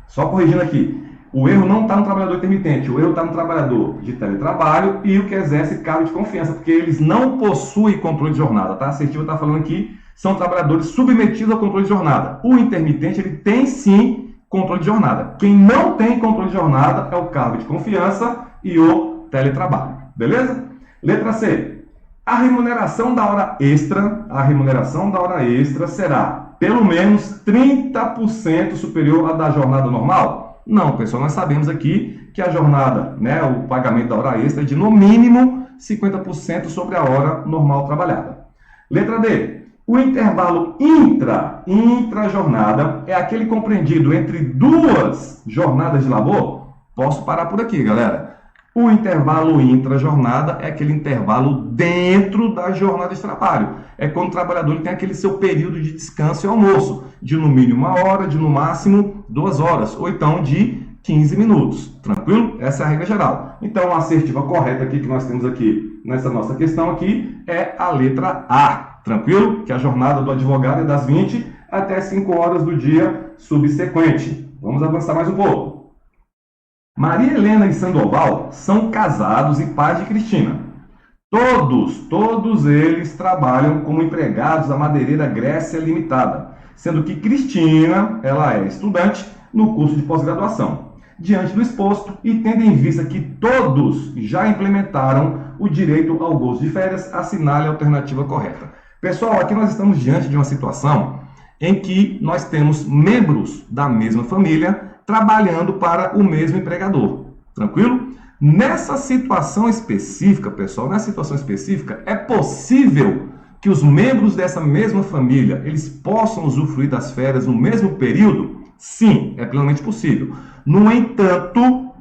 só corrigindo aqui, o erro não está no trabalhador intermitente, o erro está no trabalhador de teletrabalho e o que exerce cargo de confiança, porque eles não possuem controle de jornada, tá? A assertiva está falando aqui, são trabalhadores submetidos ao controle de jornada. O intermitente, ele tem sim controle de jornada. Quem não tem controle de jornada é o cargo de confiança e o teletrabalho. Beleza? Letra C. A remuneração da hora extra será pelo menos 30% superior à da jornada normal? Não, pessoal, nós sabemos aqui que a jornada, né, o pagamento da hora extra é de no mínimo 50% sobre a hora normal trabalhada. Letra D. O intervalo intra-jornada é aquele compreendido entre duas jornadas de labor? Posso parar por aqui, galera. O intervalo intra-jornada é aquele intervalo dentro da jornada de trabalho. É quando o trabalhador tem aquele seu período de descanso e almoço, de no mínimo 1 hora, de no máximo 2 horas, ou então de 15 minutos. Tranquilo? Essa é a regra geral. Então, a assertiva correta aqui que nós temos aqui nessa nossa questão aqui é a letra A. Tranquilo? Que a jornada do advogado é das 20 até 5 horas do dia subsequente. Vamos avançar mais um pouco. Maria Helena e Sandoval são casados e pais de Cristina. Todos eles trabalham como empregados da Madeireira Grécia Limitada, sendo que Cristina, ela é estudante no curso de pós-graduação. Diante do exposto e tendo em vista que todos já implementaram o direito ao gozo de férias, assinale a alternativa correta. Pessoal, aqui nós estamos diante de uma situação em que nós temos membros da mesma família trabalhando para o mesmo empregador. Tranquilo? Nessa situação específica, pessoal, é possível que os membros dessa mesma família, eles possam usufruir das férias no mesmo período? Sim, é plenamente possível. No entanto,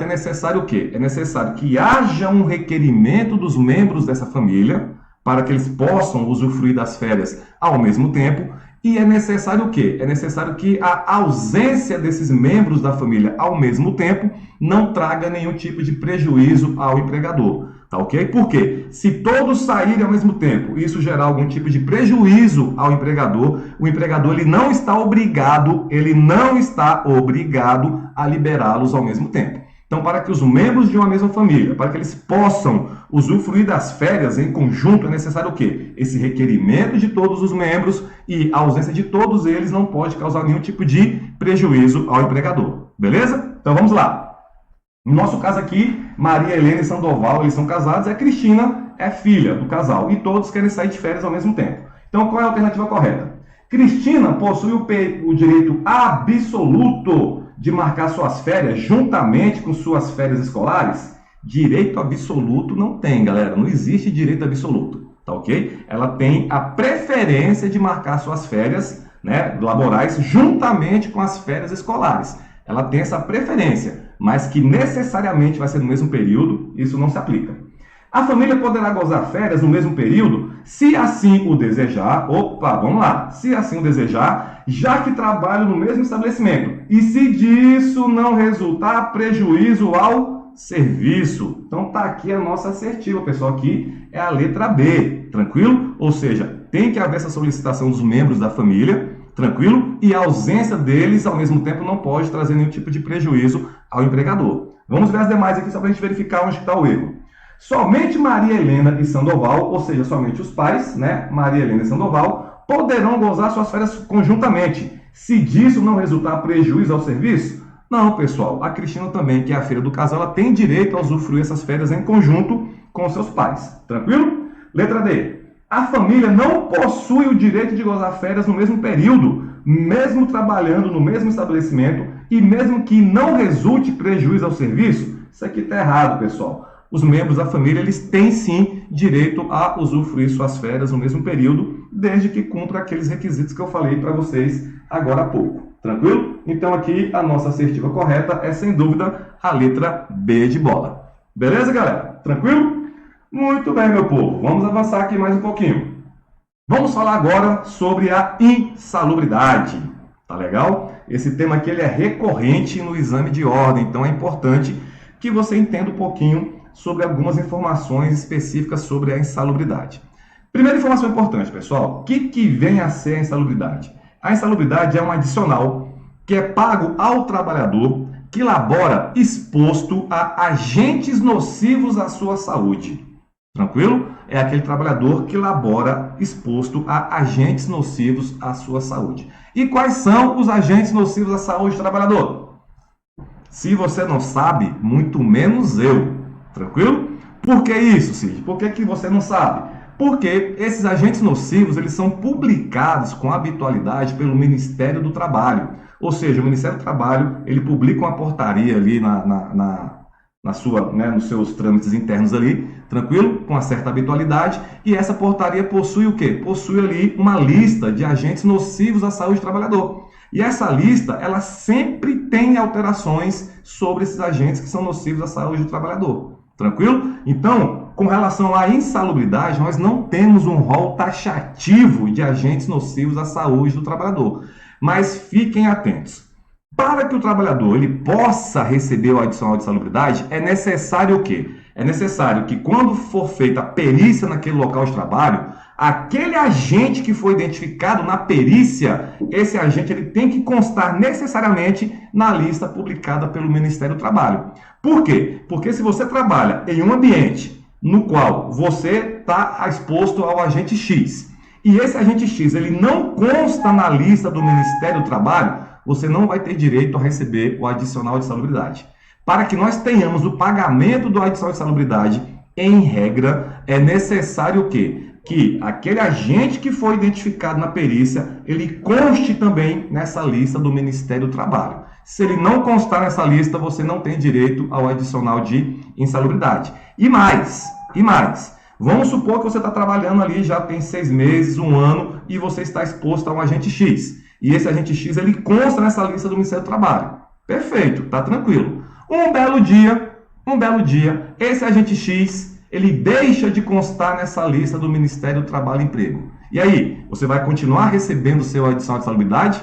é necessário o quê? É necessário que haja um requerimento dos membros dessa família para que eles possam usufruir das férias ao mesmo tempo. E é necessário o quê? É necessário que a ausência desses membros da família ao mesmo tempo não traga nenhum tipo de prejuízo ao empregador. Tá ok? Por quê? Se todos saírem ao mesmo tempo, isso gerar algum tipo de prejuízo ao empregador, o empregador ele não está obrigado a liberá-los ao mesmo tempo. Então, para que os membros de uma mesma família, para que eles possam usufruir das férias em conjunto, é necessário o quê? Esse requerimento de todos os membros e a ausência de todos eles não pode causar nenhum tipo de prejuízo ao empregador. Beleza? Então, vamos lá. No nosso caso aqui, Maria Helena e Sandoval, eles são casados, e a Cristina é filha do casal. E todos querem sair de férias ao mesmo tempo. Então, qual é a alternativa correta? Cristina possui o direito absoluto de marcar suas férias juntamente com suas férias escolares? Direito absoluto não tem, galera. Não existe direito absoluto, tá ok? Ela tem a preferência de marcar suas férias, né, laborais juntamente com as férias escolares. Ela tem essa preferência, mas que necessariamente vai ser no mesmo período, isso não se aplica. A família poderá gozar férias no mesmo período, se assim o desejar. Opa, vamos lá. Se assim o desejar, já que trabalham no mesmo estabelecimento. E se disso não resultar prejuízo ao serviço. Então tá aqui a nossa assertiva, pessoal. Aqui é a letra B, tranquilo? Ou seja, tem que haver essa solicitação dos membros da família, tranquilo? E a ausência deles, ao mesmo tempo, não pode trazer nenhum tipo de prejuízo ao empregador. Vamos ver as demais aqui só para a gente verificar onde está o erro. Somente Maria Helena e Sandoval, ou seja, somente os pais, né, Maria Helena e Sandoval, poderão gozar suas férias conjuntamente. Se disso não resultar prejuízo ao serviço? Não, pessoal. A Cristina também, que é a filha do casal, ela tem direito a usufruir essas férias em conjunto com seus pais. Tranquilo? Letra D. A família não possui o direito de gozar férias no mesmo período, mesmo trabalhando no mesmo estabelecimento e mesmo que não resulte prejuízo ao serviço? Isso aqui está errado, pessoal. Os membros da família, eles têm sim direito a usufruir suas férias no mesmo período, desde que cumpra aqueles requisitos que eu falei para vocês agora há pouco. Tranquilo? Então aqui a nossa assertiva correta é, sem dúvida, a letra B de bola. Beleza, galera? Tranquilo? Muito bem, meu povo. Vamos avançar aqui mais um pouquinho. Vamos falar agora sobre a insalubridade. Tá legal? Esse tema aqui ele é recorrente no exame de ordem, então é importante que você entenda um pouquinho sobre algumas informações específicas sobre a insalubridade. Primeira informação importante, pessoal. O que vem a ser a insalubridade? A insalubridade é um adicional que é pago ao trabalhador que labora exposto a agentes nocivos à sua saúde. Tranquilo? É aquele trabalhador que labora exposto a agentes nocivos à sua saúde. E quais são os agentes nocivos à saúde do trabalhador? Se você não sabe, muito menos eu. Tranquilo? Por que isso, Cid? Por que você não sabe? Porque esses agentes nocivos, eles são publicados com habitualidade pelo Ministério do Trabalho. Ou seja, o Ministério do Trabalho, ele publica uma portaria ali nos seus trâmites internos ali, tranquilo? Com uma certa habitualidade, e essa portaria possui o quê? Possui ali uma lista de agentes nocivos à saúde do trabalhador. E essa lista, ela sempre tem alterações sobre esses agentes que são nocivos à saúde do trabalhador. Tranquilo? Então, com relação à insalubridade, nós não temos um rol taxativo de agentes nocivos à saúde do trabalhador. Mas fiquem atentos. Para que o trabalhador ele possa receber o adicional de insalubridade, é necessário o quê? É necessário que, quando for feita a perícia naquele local de trabalho, aquele agente que foi identificado na perícia, esse agente ele tem que constar necessariamente na lista publicada pelo Ministério do Trabalho. Por quê? Porque se você trabalha em um ambiente no qual você está exposto ao agente X, e esse agente X ele não consta na lista do Ministério do Trabalho, você não vai ter direito a receber o adicional de insalubridade. Para que nós tenhamos o pagamento do adicional de insalubridade, em regra, é necessário o quê? Que aquele agente que foi identificado na perícia, ele conste também nessa lista do Ministério do Trabalho. Se ele não constar nessa lista, você não tem direito ao adicional de insalubridade. E mais, vamos supor que você está trabalhando ali, já tem 6 meses, 1 ano, e você está exposto a um agente X. E esse agente X, ele consta nessa lista do Ministério do Trabalho. Perfeito, tá tranquilo. Um belo dia, esse agente X, ele deixa de constar nessa lista do Ministério do Trabalho e Emprego. E aí, você vai continuar recebendo o seu adicional de insalubridade?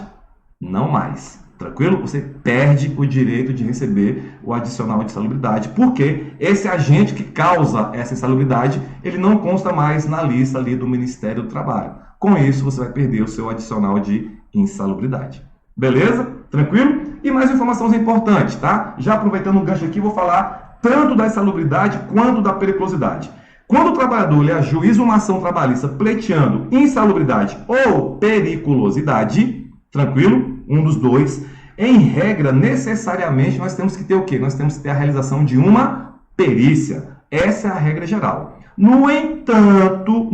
Não mais. Tranquilo? Você perde o direito de receber o adicional de insalubridade, porque esse agente que causa essa insalubridade, ele não consta mais na lista ali do Ministério do Trabalho. Com isso, você vai perder o seu adicional de insalubridade. Beleza? Tranquilo? E mais informações importantes, tá? Já aproveitando o gancho aqui, vou falar tanto da insalubridade quanto da periculosidade. Quando o trabalhador ele ajuiza uma ação trabalhista pleiteando insalubridade ou periculosidade, tranquilo? Um dos dois. Em regra, necessariamente, nós temos que ter o quê? Nós temos que ter a realização de uma perícia. Essa é a regra geral. No entanto,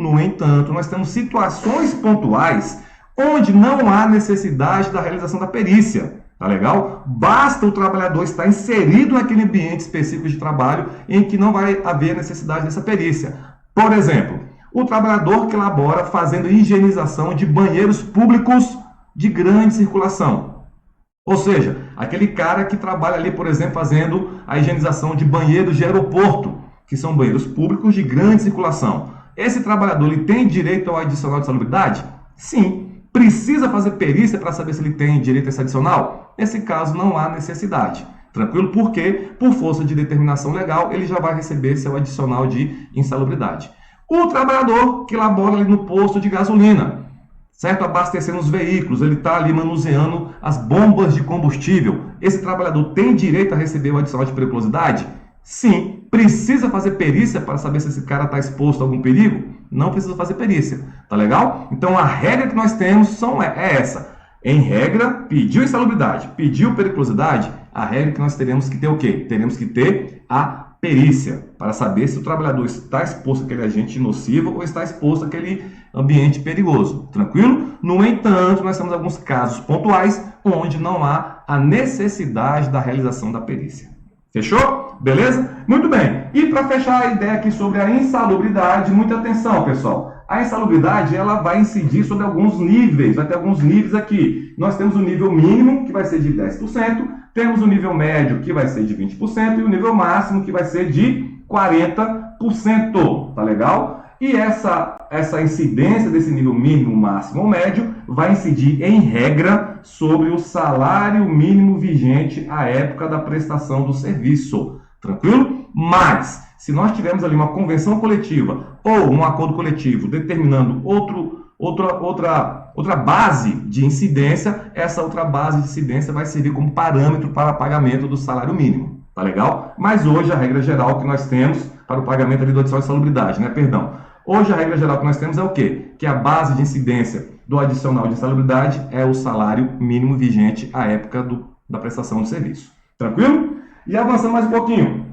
nós temos situações pontuais onde não há necessidade da realização da perícia. Tá legal? Basta o trabalhador estar inserido naquele ambiente específico de trabalho em que não vai haver necessidade dessa perícia. Por exemplo, o trabalhador que elabora fazendo higienização de banheiros públicos de grande circulação. Ou seja, aquele cara que trabalha ali, por exemplo, fazendo a higienização de banheiros de aeroporto, que são banheiros públicos de grande circulação. Esse trabalhador ele tem direito ao adicional de insalubridade? Sim. Precisa fazer perícia para saber se ele tem direito a esse adicional? Nesse caso, não há necessidade. Tranquilo? Porque, por força de determinação legal, ele já vai receber seu adicional de insalubridade. O trabalhador que labora ali no posto de gasolina, certo? Abastecendo os veículos, ele está ali manuseando as bombas de combustível. Esse trabalhador tem direito a receber o adicional de periculosidade? Sim. Precisa fazer perícia para saber se esse cara está exposto a algum perigo? Não precisa fazer perícia. Tá legal? Então, a regra que nós temos é essa. Em regra, pediu insalubridade, pediu periculosidade, a regra que nós teremos que ter o quê? Teremos que ter a perícia para saber se o trabalhador está exposto àquele agente nocivo ou está exposto àquele ambiente perigoso. Tranquilo? No entanto, nós temos alguns casos pontuais onde não há a necessidade da realização da perícia. Fechou? Beleza? Muito bem. E para fechar a ideia aqui sobre a insalubridade, muita atenção, pessoal. A insalubridade ela vai incidir sobre alguns níveis, vai ter alguns níveis aqui. Nós temos o nível mínimo, que vai ser de 10%, temos o nível médio, que vai ser de 20%, e o nível máximo, que vai ser de 40%. Tá legal? E essa incidência desse nível mínimo, máximo ou médio vai incidir, em regra, sobre o salário mínimo vigente à época da prestação do serviço. Tranquilo? Mas, se nós tivermos ali uma convenção coletiva ou um acordo coletivo determinando outra base de incidência, essa outra base de incidência vai servir como parâmetro para pagamento do salário mínimo. Tá legal? Mas hoje a regra geral que nós temos para o pagamento ali do adicional de insalubridade, né? Hoje a regra geral que nós temos é o quê? Que a base de incidência do adicional de insalubridade é o salário mínimo vigente à época da prestação do serviço. Tranquilo? E avançando mais um pouquinho,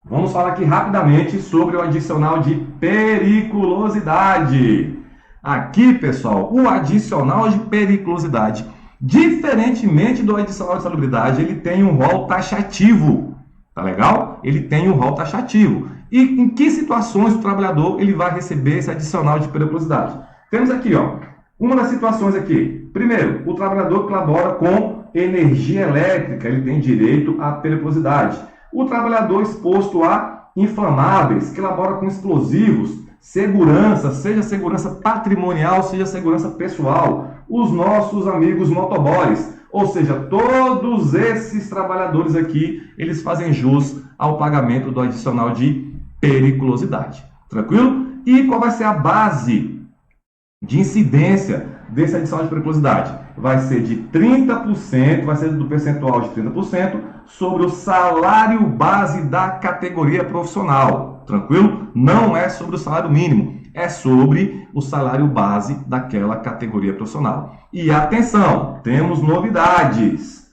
vamos falar aqui rapidamente sobre o adicional de periculosidade. Aqui, pessoal, o adicional de periculosidade, diferentemente do adicional de insalubridade, ele tem um rol taxativo. Tá legal? Ele tem o rol taxativo. E em que situações o trabalhador ele vai receber esse adicional de periculosidade? Temos aqui, ó, uma das situações aqui. Primeiro, o trabalhador que labora com energia elétrica, ele tem direito à periculosidade. O trabalhador exposto a inflamáveis, que labora com explosivos, segurança, seja segurança patrimonial, seja segurança pessoal. Os nossos amigos motoboys, ou seja, todos esses trabalhadores aqui, eles fazem jus ao pagamento do adicional de periculosidade. Tranquilo? E qual vai ser a base de incidência desse adicional de periculosidade? Vai ser de 30%, vai ser do percentual de 30% sobre o salário base da categoria profissional. Tranquilo? Não é sobre o salário mínimo, é sobre o salário base daquela categoria profissional. E atenção, temos novidades.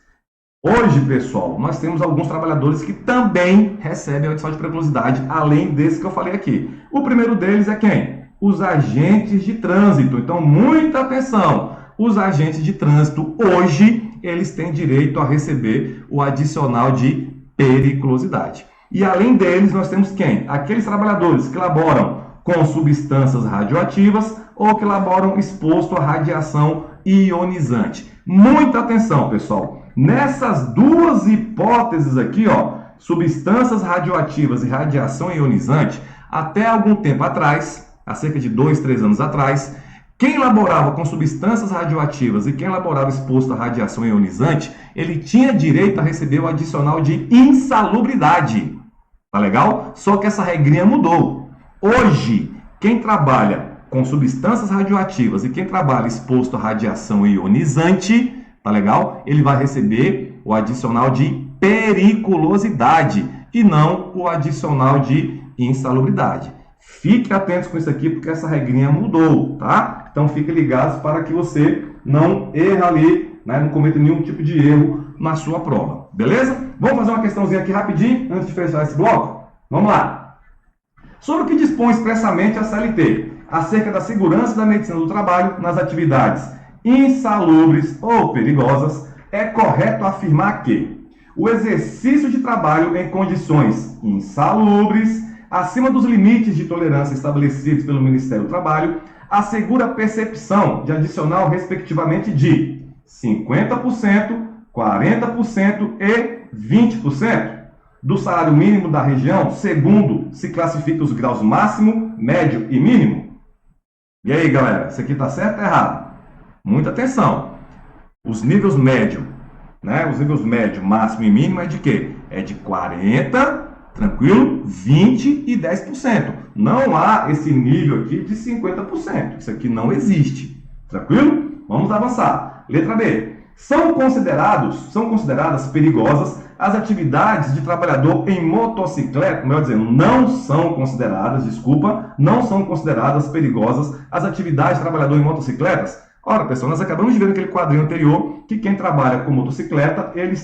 Hoje, pessoal, nós temos alguns trabalhadores que também recebem o adicional de periculosidade, além desse que eu falei aqui. O primeiro deles é quem? Os agentes de trânsito. Então, muita atenção. Os agentes de trânsito, hoje, eles têm direito a receber o adicional de periculosidade. E além deles, nós temos quem? Aqueles trabalhadores que laboram com substâncias radioativas ou que laboram exposto à radiação ionizante. Muita atenção, pessoal. Nessas duas hipóteses aqui, ó, substâncias radioativas e radiação ionizante, até algum tempo atrás, há cerca de 2, 3 anos atrás, quem laborava com substâncias radioativas e quem laborava exposto à radiação ionizante, ele tinha direito a receber o adicional de insalubridade. Tá legal? Só que essa regrinha mudou. Hoje, quem trabalha com substâncias radioativas e quem trabalha exposto à radiação ionizante, tá legal? Ele vai receber o adicional de periculosidade e não o adicional de insalubridade. Fique atentos com isso aqui, porque essa regrinha mudou, tá? Então, fiquem ligados para que você não erre ali, né? Não cometa nenhum tipo de erro na sua prova, beleza? Vamos fazer uma questãozinha aqui rapidinho, antes de fechar esse bloco? Vamos lá! Sobre o que dispõe expressamente a CLT, acerca da segurança da medicina do trabalho nas atividades insalubres ou perigosas, é correto afirmar que o exercício de trabalho em condições insalubres, acima dos limites de tolerância estabelecidos pelo Ministério do Trabalho, assegura a percepção de adicional, respectivamente, de 50%, 40% e 20% do salário mínimo da região, segundo se classifica os graus máximo, médio e mínimo. E aí, galera, isso aqui está certo ou errado? Muita atenção. Os níveis médio, né? Os níveis médio, máximo e mínimo é de quê? É de 40%, tranquilo, 20% e 10%. Não há esse nível aqui de 50%. Isso aqui não existe. Tranquilo? Vamos avançar. Letra B. São consideradas perigosas as atividades de trabalhador em motocicleta, melhor dizendo, não são consideradas perigosas as atividades de trabalhador em motocicletas? Ora, pessoal, nós acabamos de ver naquele quadrinho anterior que quem trabalha com motocicleta, ele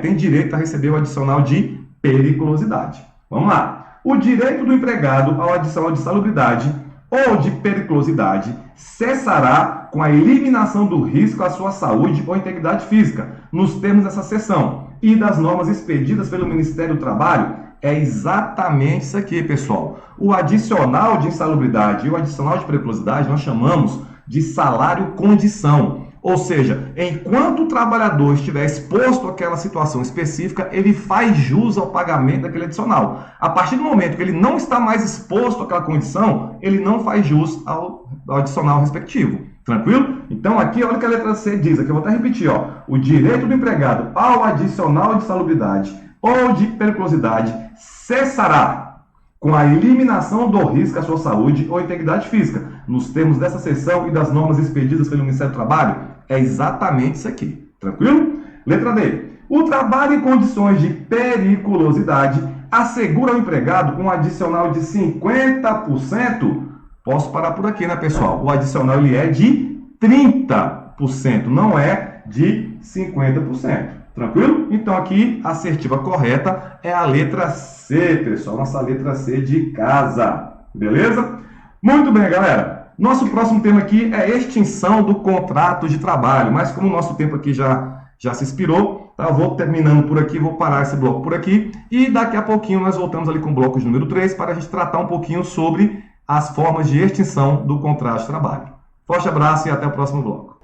tem direito a receber o adicional de periculosidade. Vamos lá. O direito do empregado ao adicional de salubridade ou de periculosidade cessará com a eliminação do risco à sua saúde ou integridade física, nos termos dessa seção e das normas expedidas pelo Ministério do Trabalho. É exatamente isso aqui, pessoal. O adicional de insalubridade e o adicional de periculosidade nós chamamos de salário-condição. Ou seja, enquanto o trabalhador estiver exposto àquela situação específica, ele faz jus ao pagamento daquele adicional. A partir do momento que ele não está mais exposto àquela condição, ele não faz jus ao adicional respectivo. Tranquilo? Então aqui, olha o que a letra C diz, aqui eu vou até repetir, ó. O direito do empregado ao adicional de salubridade ou de periculosidade cessará com a eliminação do risco à sua saúde ou integridade física, nos termos dessa seção e das normas expedidas pelo Ministério do Trabalho. É exatamente isso aqui. Tranquilo? Letra D. O trabalho em condições de periculosidade assegura ao empregado um adicional de 50%. Posso parar por aqui, né, pessoal? O adicional ele é de 30%, não é de 50%. Tranquilo? Então aqui a assertiva correta é a letra C, pessoal. Nossa letra C de casa. Beleza? Muito bem, galera. Nosso próximo tema aqui é extinção do contrato de trabalho. Mas como o nosso tempo aqui já se expirou, Tá? Eu vou terminando por aqui, vou parar esse bloco por aqui e daqui a pouquinho nós voltamos ali com o bloco de número 3 para a gente tratar um pouquinho sobre as formas de extinção do contrato de trabalho. Forte abraço e até o próximo bloco.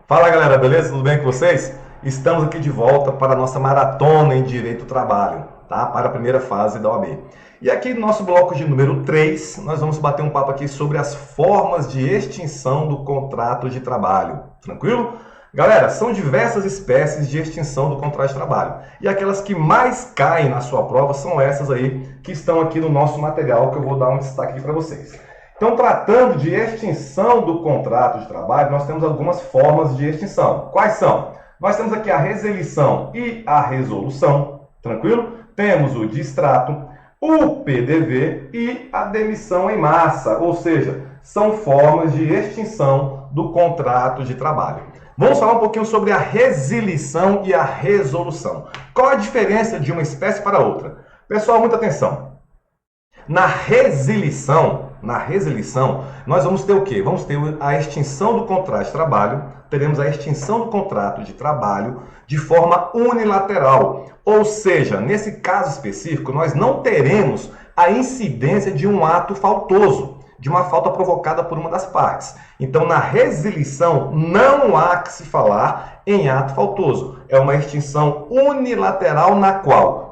Fala galera, beleza? Tudo bem com vocês? Estamos aqui de volta para a nossa maratona em Direito do Trabalho, tá? Para a primeira fase da OAB. E aqui no nosso bloco de número 3, nós vamos bater um papo aqui sobre as formas de extinção do contrato de trabalho. Tranquilo? Galera, são diversas espécies de extinção do contrato de trabalho. E aquelas que mais caem na sua prova são essas aí que estão aqui no nosso material, que eu vou dar um destaque aqui para vocês. Então, tratando de extinção do contrato de trabalho, nós temos algumas formas de extinção. Quais são? Nós temos aqui a resilição e a resolução, tranquilo? Temos o distrato, o PDV e a demissão em massa, ou seja, são formas de extinção do contrato de trabalho. Vamos falar um pouquinho sobre a resilição e a resolução. Qual a diferença de uma espécie para outra? Pessoal, muita atenção. Na resilição, nós vamos ter o quê? Vamos ter a extinção do contrato de trabalho, teremos a extinção do contrato de trabalho de forma unilateral. Ou seja, nesse caso específico, nós não teremos a incidência de um ato faltoso, de uma falta provocada por uma das partes. Então, na resilição, não há que se falar em ato faltoso. É uma extinção unilateral na qual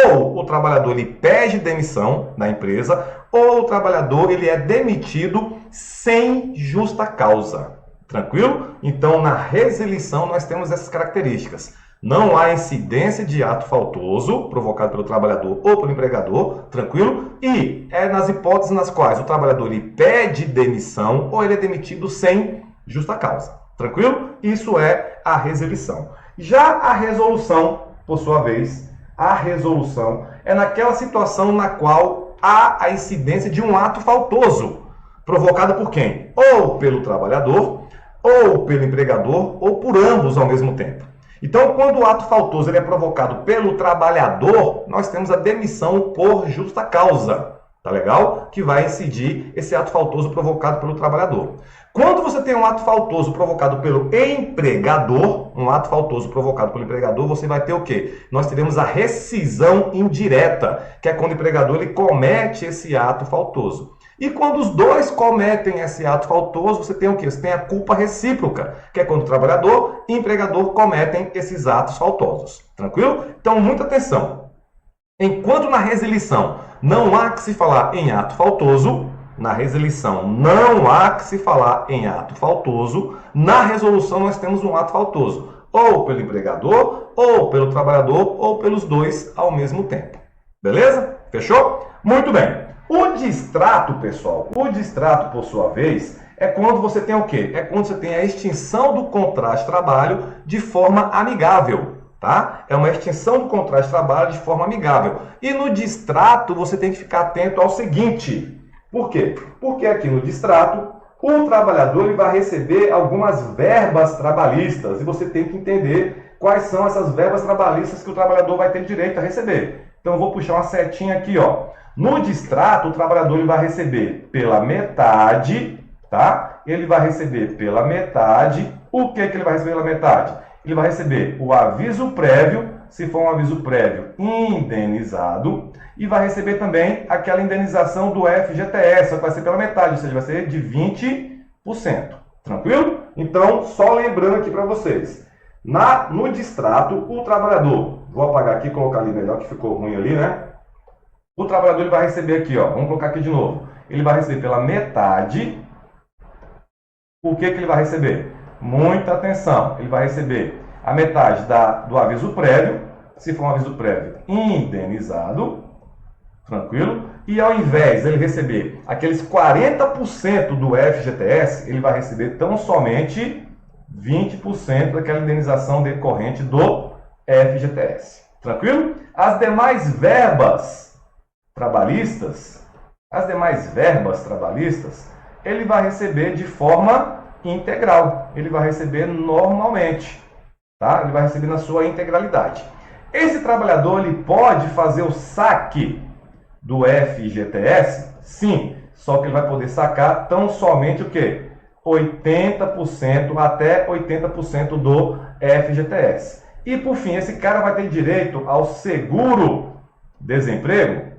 ou o trabalhador ele pede demissão da empresa, ou o trabalhador ele é demitido sem justa causa. Tranquilo? Então, na resilição, nós temos essas características. Não há incidência de ato faltoso provocado pelo trabalhador ou pelo empregador, tranquilo? E é nas hipóteses nas quais o trabalhador ele pede demissão ou ele é demitido sem justa causa, tranquilo? Isso é a resilição. Já a resolução, por sua vez, a resolução é naquela situação na qual há a incidência de um ato faltoso, provocado por quem? Ou pelo trabalhador, ou pelo empregador, ou por ambos ao mesmo tempo. Então, quando o ato faltoso ele é provocado pelo trabalhador, nós temos a demissão por justa causa, tá legal? Que vai incidir esse ato faltoso provocado pelo trabalhador. Quando você tem um ato faltoso provocado pelo empregador, você vai ter o quê? Nós teremos a rescisão indireta, que é quando o empregador ele comete esse ato faltoso. E quando os dois cometem esse ato faltoso, você tem o quê? Você tem a culpa recíproca, que é quando o trabalhador e o empregador cometem esses atos faltosos. Tranquilo? Então, muita atenção. Enquanto na resilição não há que se falar em ato faltoso, na resolução nós temos um ato faltoso, ou pelo empregador, ou pelo trabalhador, ou pelos dois ao mesmo tempo. Beleza? Fechou? Muito bem. O distrato, pessoal, por sua vez, é quando você tem o quê? É quando você tem a extinção do contrato de trabalho de forma amigável, tá? É uma extinção do contrato de trabalho de forma amigável. E no distrato, você tem que ficar atento ao seguinte. Por quê? Porque aqui no distrato, o trabalhador ele vai receber algumas verbas trabalhistas e você tem que entender quais são essas verbas trabalhistas que o trabalhador vai ter direito a receber. Então, eu vou puxar uma setinha aqui, ó. No distrato, o trabalhador ele vai receber pela metade, tá? Ele vai receber pela metade. O que ele vai receber pela metade? Ele vai receber o aviso prévio, se for um aviso prévio, indenizado, e vai receber também aquela indenização do FGTS, que vai ser pela metade, ou seja, vai ser de 20%. Tranquilo? Então, só lembrando aqui para vocês, no distrato, o trabalhador, vou apagar aqui e colocar ali melhor, que ficou ruim ali, né? O trabalhador ele vai receber aqui, ó, vamos colocar aqui de novo. Ele vai receber pela metade. O que ele vai receber? Muita atenção. Ele vai receber a metade do aviso prévio, se for um aviso prévio indenizado, tranquilo? E ao invés de ele receber aqueles 40% do FGTS, ele vai receber tão somente 20% daquela indenização decorrente do FGTS. Tranquilo? As demais verbas trabalhistas, ele vai receber de forma integral. Ele vai receber normalmente, tá? Ele vai receber na sua integralidade. Esse trabalhador ele pode fazer o saque do FGTS? Sim, só que ele vai poder sacar tão somente o quê? 80% até 80% do FGTS. E por fim, esse cara vai ter direito ao seguro-desemprego?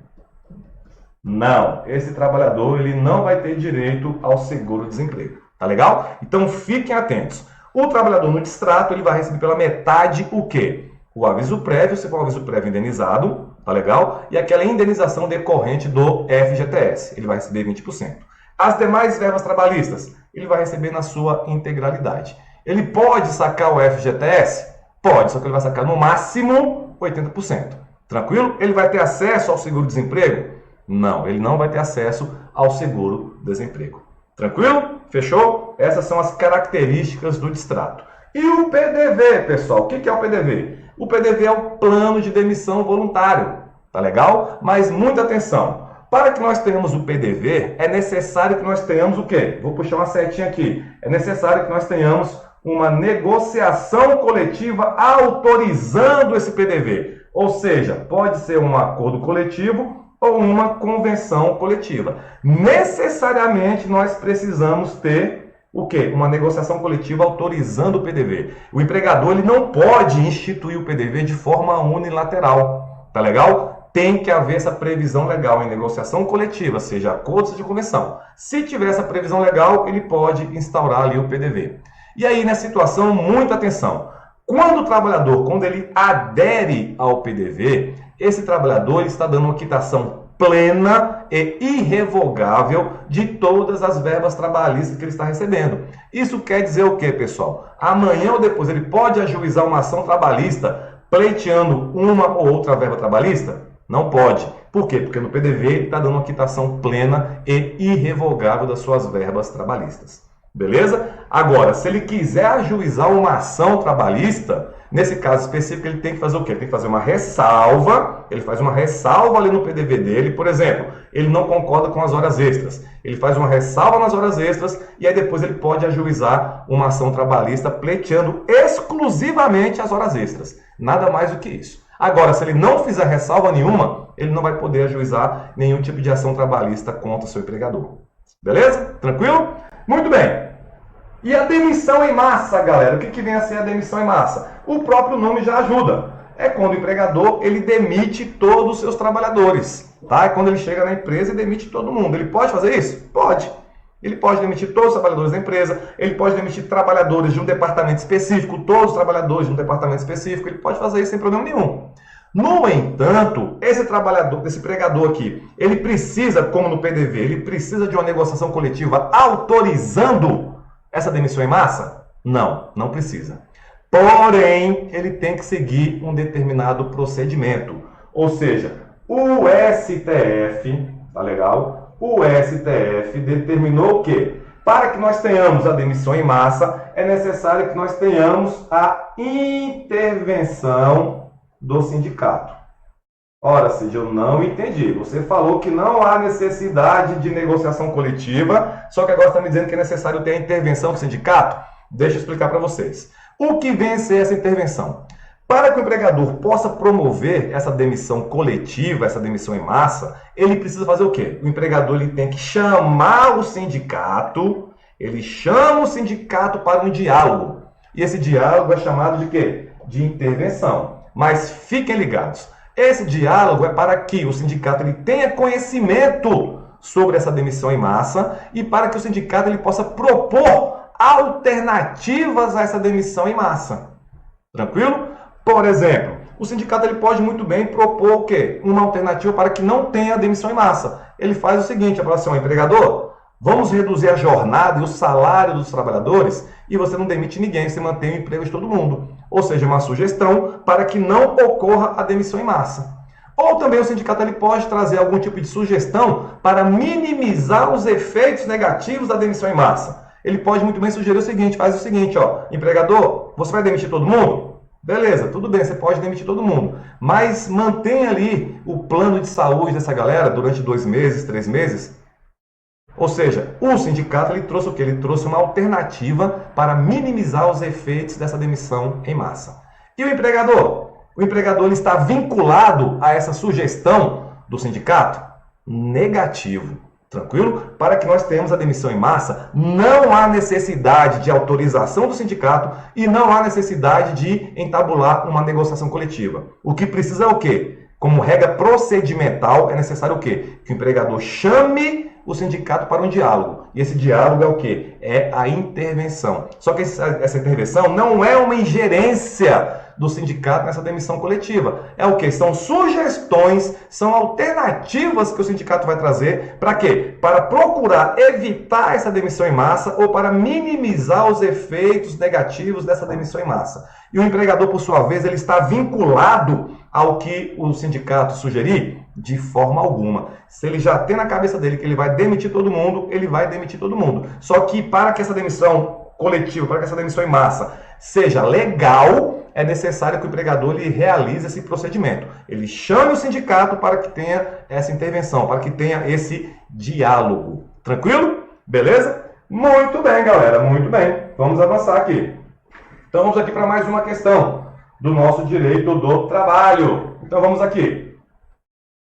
Não, esse trabalhador ele não vai ter direito ao seguro-desemprego. Tá legal? Então fiquem atentos. O trabalhador no distrato ele vai receber pela metade o quê? O aviso prévio, se for um aviso prévio indenizado, tá legal? E aquela indenização decorrente do FGTS, ele vai receber 20%. As demais verbas trabalhistas, ele vai receber na sua integralidade. Ele pode sacar o FGTS? Pode, só que ele vai sacar no máximo 80%. Tranquilo? Ele vai ter acesso ao seguro-desemprego? Não, ele não vai ter acesso ao seguro-desemprego. Tranquilo? Fechou? Essas são as características do distrato. E o PDV, pessoal? O que é o PDV? O PDV é o plano de demissão voluntário. Tá legal? Mas muita atenção. Para que nós tenhamos o PDV, é necessário que nós tenhamos o quê? Vou puxar uma setinha aqui. É necessário que nós tenhamos uma negociação coletiva autorizando esse PDV. Ou seja, pode ser um acordo coletivo ou uma convenção coletiva. Necessariamente nós precisamos ter o quê? Uma negociação coletiva autorizando o PDV. O empregador ele não pode instituir o PDV de forma unilateral. Tá legal? Tem que haver essa previsão legal em negociação coletiva, seja acordo, seja convenção. Se tiver essa previsão legal, ele pode instaurar ali o PDV. E aí, nessa situação, muita atenção. Quando o trabalhador, quando ele adere ao PDV, esse trabalhador ele está dando uma quitação plena e irrevogável de todas as verbas trabalhistas que ele está recebendo. Isso quer dizer o quê, pessoal? Amanhã ou depois ele pode ajuizar uma ação trabalhista pleiteando uma ou outra verba trabalhista? Não pode. Por quê? Porque no PDV ele está dando uma quitação plena e irrevogável das suas verbas trabalhistas. Beleza? Agora, se ele quiser ajuizar uma ação trabalhista, nesse caso específico, ele tem que fazer o quê? Ele tem que fazer uma ressalva, ele faz uma ressalva ali no PDV dele, por exemplo, ele não concorda com as horas extras, ele faz uma ressalva nas horas extras e aí depois ele pode ajuizar uma ação trabalhista pleiteando exclusivamente as horas extras, nada mais do que isso. Agora, se ele não fizer ressalva nenhuma, ele não vai poder ajuizar nenhum tipo de ação trabalhista contra o seu empregador. Beleza? Tranquilo? Muito bem. E a demissão em massa, galera? O que vem a ser a demissão em massa? O próprio nome já ajuda. É quando o empregador ele demite todos os seus trabalhadores. Tá? É quando ele chega na empresa e demite todo mundo. Ele pode fazer isso? Pode. Ele pode demitir todos os trabalhadores da empresa, ele pode demitir trabalhadores de um departamento específico, todos os trabalhadores de um departamento específico, ele pode fazer isso sem problema nenhum. No entanto, esse trabalhador, esse empregador aqui, ele precisa, como no PDV, ele precisa de uma negociação coletiva autorizando essa demissão em massa? Não, não precisa. Porém, ele tem que seguir um determinado procedimento. Ou seja, o STF, tá legal? O STF determinou o quê? Para que nós tenhamos a demissão em massa, é necessário que nós tenhamos a intervenção do sindicato. Ora, Cid, eu não entendi. Você falou que não há necessidade de negociação coletiva, só que agora está me dizendo que é necessário ter a intervenção do sindicato? Deixa eu explicar para vocês. O que vem a ser essa intervenção? Para que o empregador possa promover essa demissão coletiva, essa demissão em massa, ele precisa fazer o quê? O empregador ele tem que chamar o sindicato, ele chama o sindicato para um diálogo. E esse diálogo é chamado de quê? De intervenção. Mas fiquem ligados, esse diálogo é para que o sindicato ele tenha conhecimento sobre essa demissão em massa e para que o sindicato ele possa propor alternativas a essa demissão em massa. Tranquilo? Por exemplo, o sindicato ele pode muito bem propor o quê? Uma alternativa para que não tenha demissão em massa. Ele faz o seguinte, ele fala assim, empregador, vamos reduzir a jornada e o salário dos trabalhadores e você não demite ninguém, você mantém o emprego de todo mundo. Ou seja, uma sugestão para que não ocorra a demissão em massa. Ou também o sindicato ele pode trazer algum tipo de sugestão para minimizar os efeitos negativos da demissão em massa. Ele pode muito bem sugerir o seguinte, faz o seguinte, empregador, você vai demitir todo mundo? Beleza, tudo bem, você pode demitir todo mundo, mas mantenha ali o plano de saúde dessa galera durante 2 meses, 3 meses. Ou seja, o sindicato ele trouxe o quê? Ele trouxe uma alternativa para minimizar os efeitos dessa demissão em massa. E o empregador? O empregador ele está vinculado a essa sugestão do sindicato? Negativo. Tranquilo? Para que nós tenhamos a demissão em massa, não há necessidade de autorização do sindicato e não há necessidade de entabular uma negociação coletiva. O que precisa é o quê? Como regra procedimental, é necessário o quê? Que o empregador chame o sindicato para um diálogo. E esse diálogo é o quê? É a intervenção. Só que essa intervenção não é uma ingerência do sindicato nessa demissão coletiva. É o quê? São sugestões, são alternativas que o sindicato vai trazer para quê? Para procurar evitar essa demissão em massa ou para minimizar os efeitos negativos dessa demissão em massa. E o empregador, por sua vez, ele está vinculado ao que o sindicato sugerir? De forma alguma. Se ele já tem na cabeça dele que ele vai demitir todo mundo, ele vai demitir todo mundo. Só que para que essa demissão coletiva, para que essa demissão em massa seja legal, é necessário que o empregador ele realize esse procedimento. Ele chame o sindicato para que tenha essa intervenção, para que tenha esse diálogo. Tranquilo? Beleza? Muito bem, galera. Muito bem. Vamos avançar aqui. Então, vamos aqui para mais uma questão do nosso direito do trabalho. Então, vamos aqui.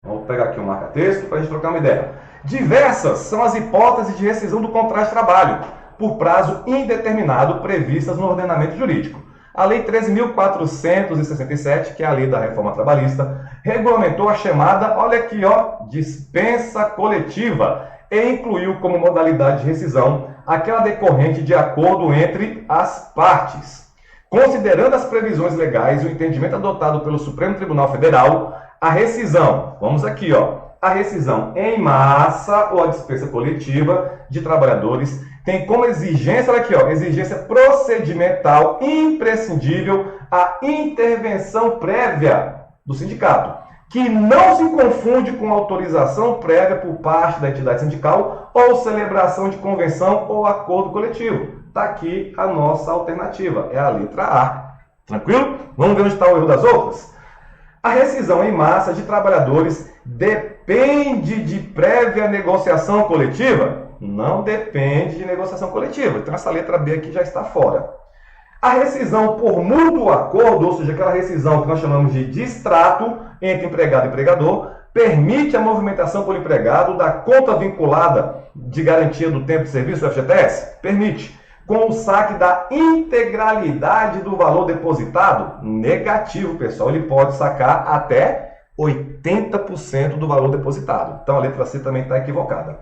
Vamos pegar aqui um marca-texto para a gente trocar uma ideia. Diversas são as hipóteses de rescisão do contrato de trabalho por prazo indeterminado previstas no ordenamento jurídico. A Lei 13.467, que é a lei da reforma trabalhista, regulamentou a chamada, olha aqui, ó, dispensa coletiva e incluiu como modalidade de rescisão aquela decorrente de acordo entre as partes. Considerando as previsões legais e o entendimento adotado pelo Supremo Tribunal Federal, a rescisão, vamos aqui, ó, a rescisão em massa ou a dispensa coletiva de trabalhadores tem como exigência, olha aqui, ó, exigência procedimental imprescindível a intervenção prévia do sindicato, que não se confunde com autorização prévia por parte da entidade sindical ou celebração de convenção ou acordo coletivo. Está aqui a nossa alternativa, é a letra A. Tranquilo? Vamos ver onde está o erro das outras? A rescisão em massa de trabalhadores depende de prévia negociação coletiva? Não depende de negociação coletiva. Então, essa letra B aqui já está fora. A rescisão por mútuo acordo, ou seja, aquela rescisão que nós chamamos de distrato entre empregado e empregador, permite a movimentação pelo empregado da conta vinculada de garantia do tempo de serviço do FGTS? Permite. Com o saque da integralidade do valor depositado? Negativo, pessoal. Ele pode sacar até 80% do valor depositado. Então, a letra C também está equivocada.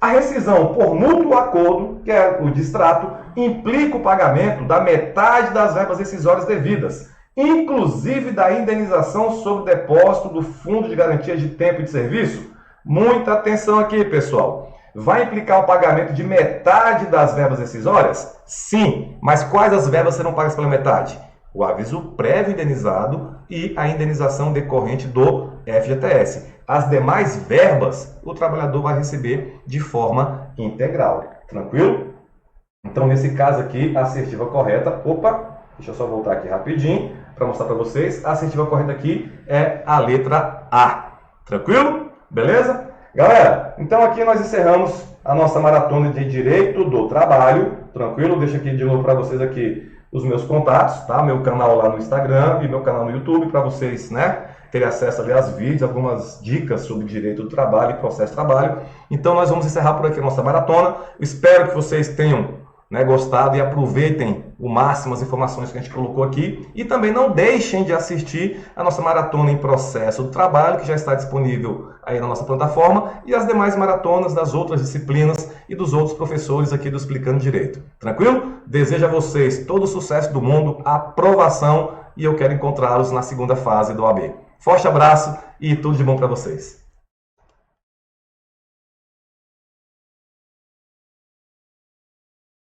A rescisão por mútuo acordo, que é o distrato, implica o pagamento da metade das verbas rescisórias devidas, inclusive da indenização sobre o depósito do Fundo de Garantia de Tempo de Serviço. Muita atenção aqui, pessoal. Vai implicar o pagamento de metade das verbas rescisórias? Sim, mas quais as verbas serão pagas pela metade? O aviso prévio indenizado e a indenização decorrente do FGTS. As demais verbas, o trabalhador vai receber de forma integral. Tranquilo? Então, nesse caso aqui, a assertiva correta... Opa, deixa eu só voltar aqui rapidinho para mostrar para vocês. A assertiva correta aqui é a letra A. Tranquilo? Beleza? Galera, então aqui nós encerramos a nossa maratona de Direito do Trabalho. Tranquilo? Deixo aqui de novo para vocês aqui os meus contatos, tá? Meu canal lá no Instagram e meu canal no YouTube para vocês, né, terem acesso ali aos vídeos, algumas dicas sobre direito do trabalho e processo de trabalho. Então nós vamos encerrar por aqui a nossa maratona. Espero que vocês tenham, né, gostado e aproveitem o máximo as informações que a gente colocou aqui. E também não deixem de assistir a nossa maratona em processo do trabalho, que já está disponível aí na nossa plataforma, e as demais maratonas das outras disciplinas e dos outros professores aqui do Explicando Direito. Tranquilo? Desejo a vocês todo o sucesso do mundo, aprovação, e eu quero encontrá-los na segunda fase do OAB. Forte abraço e tudo de bom para vocês.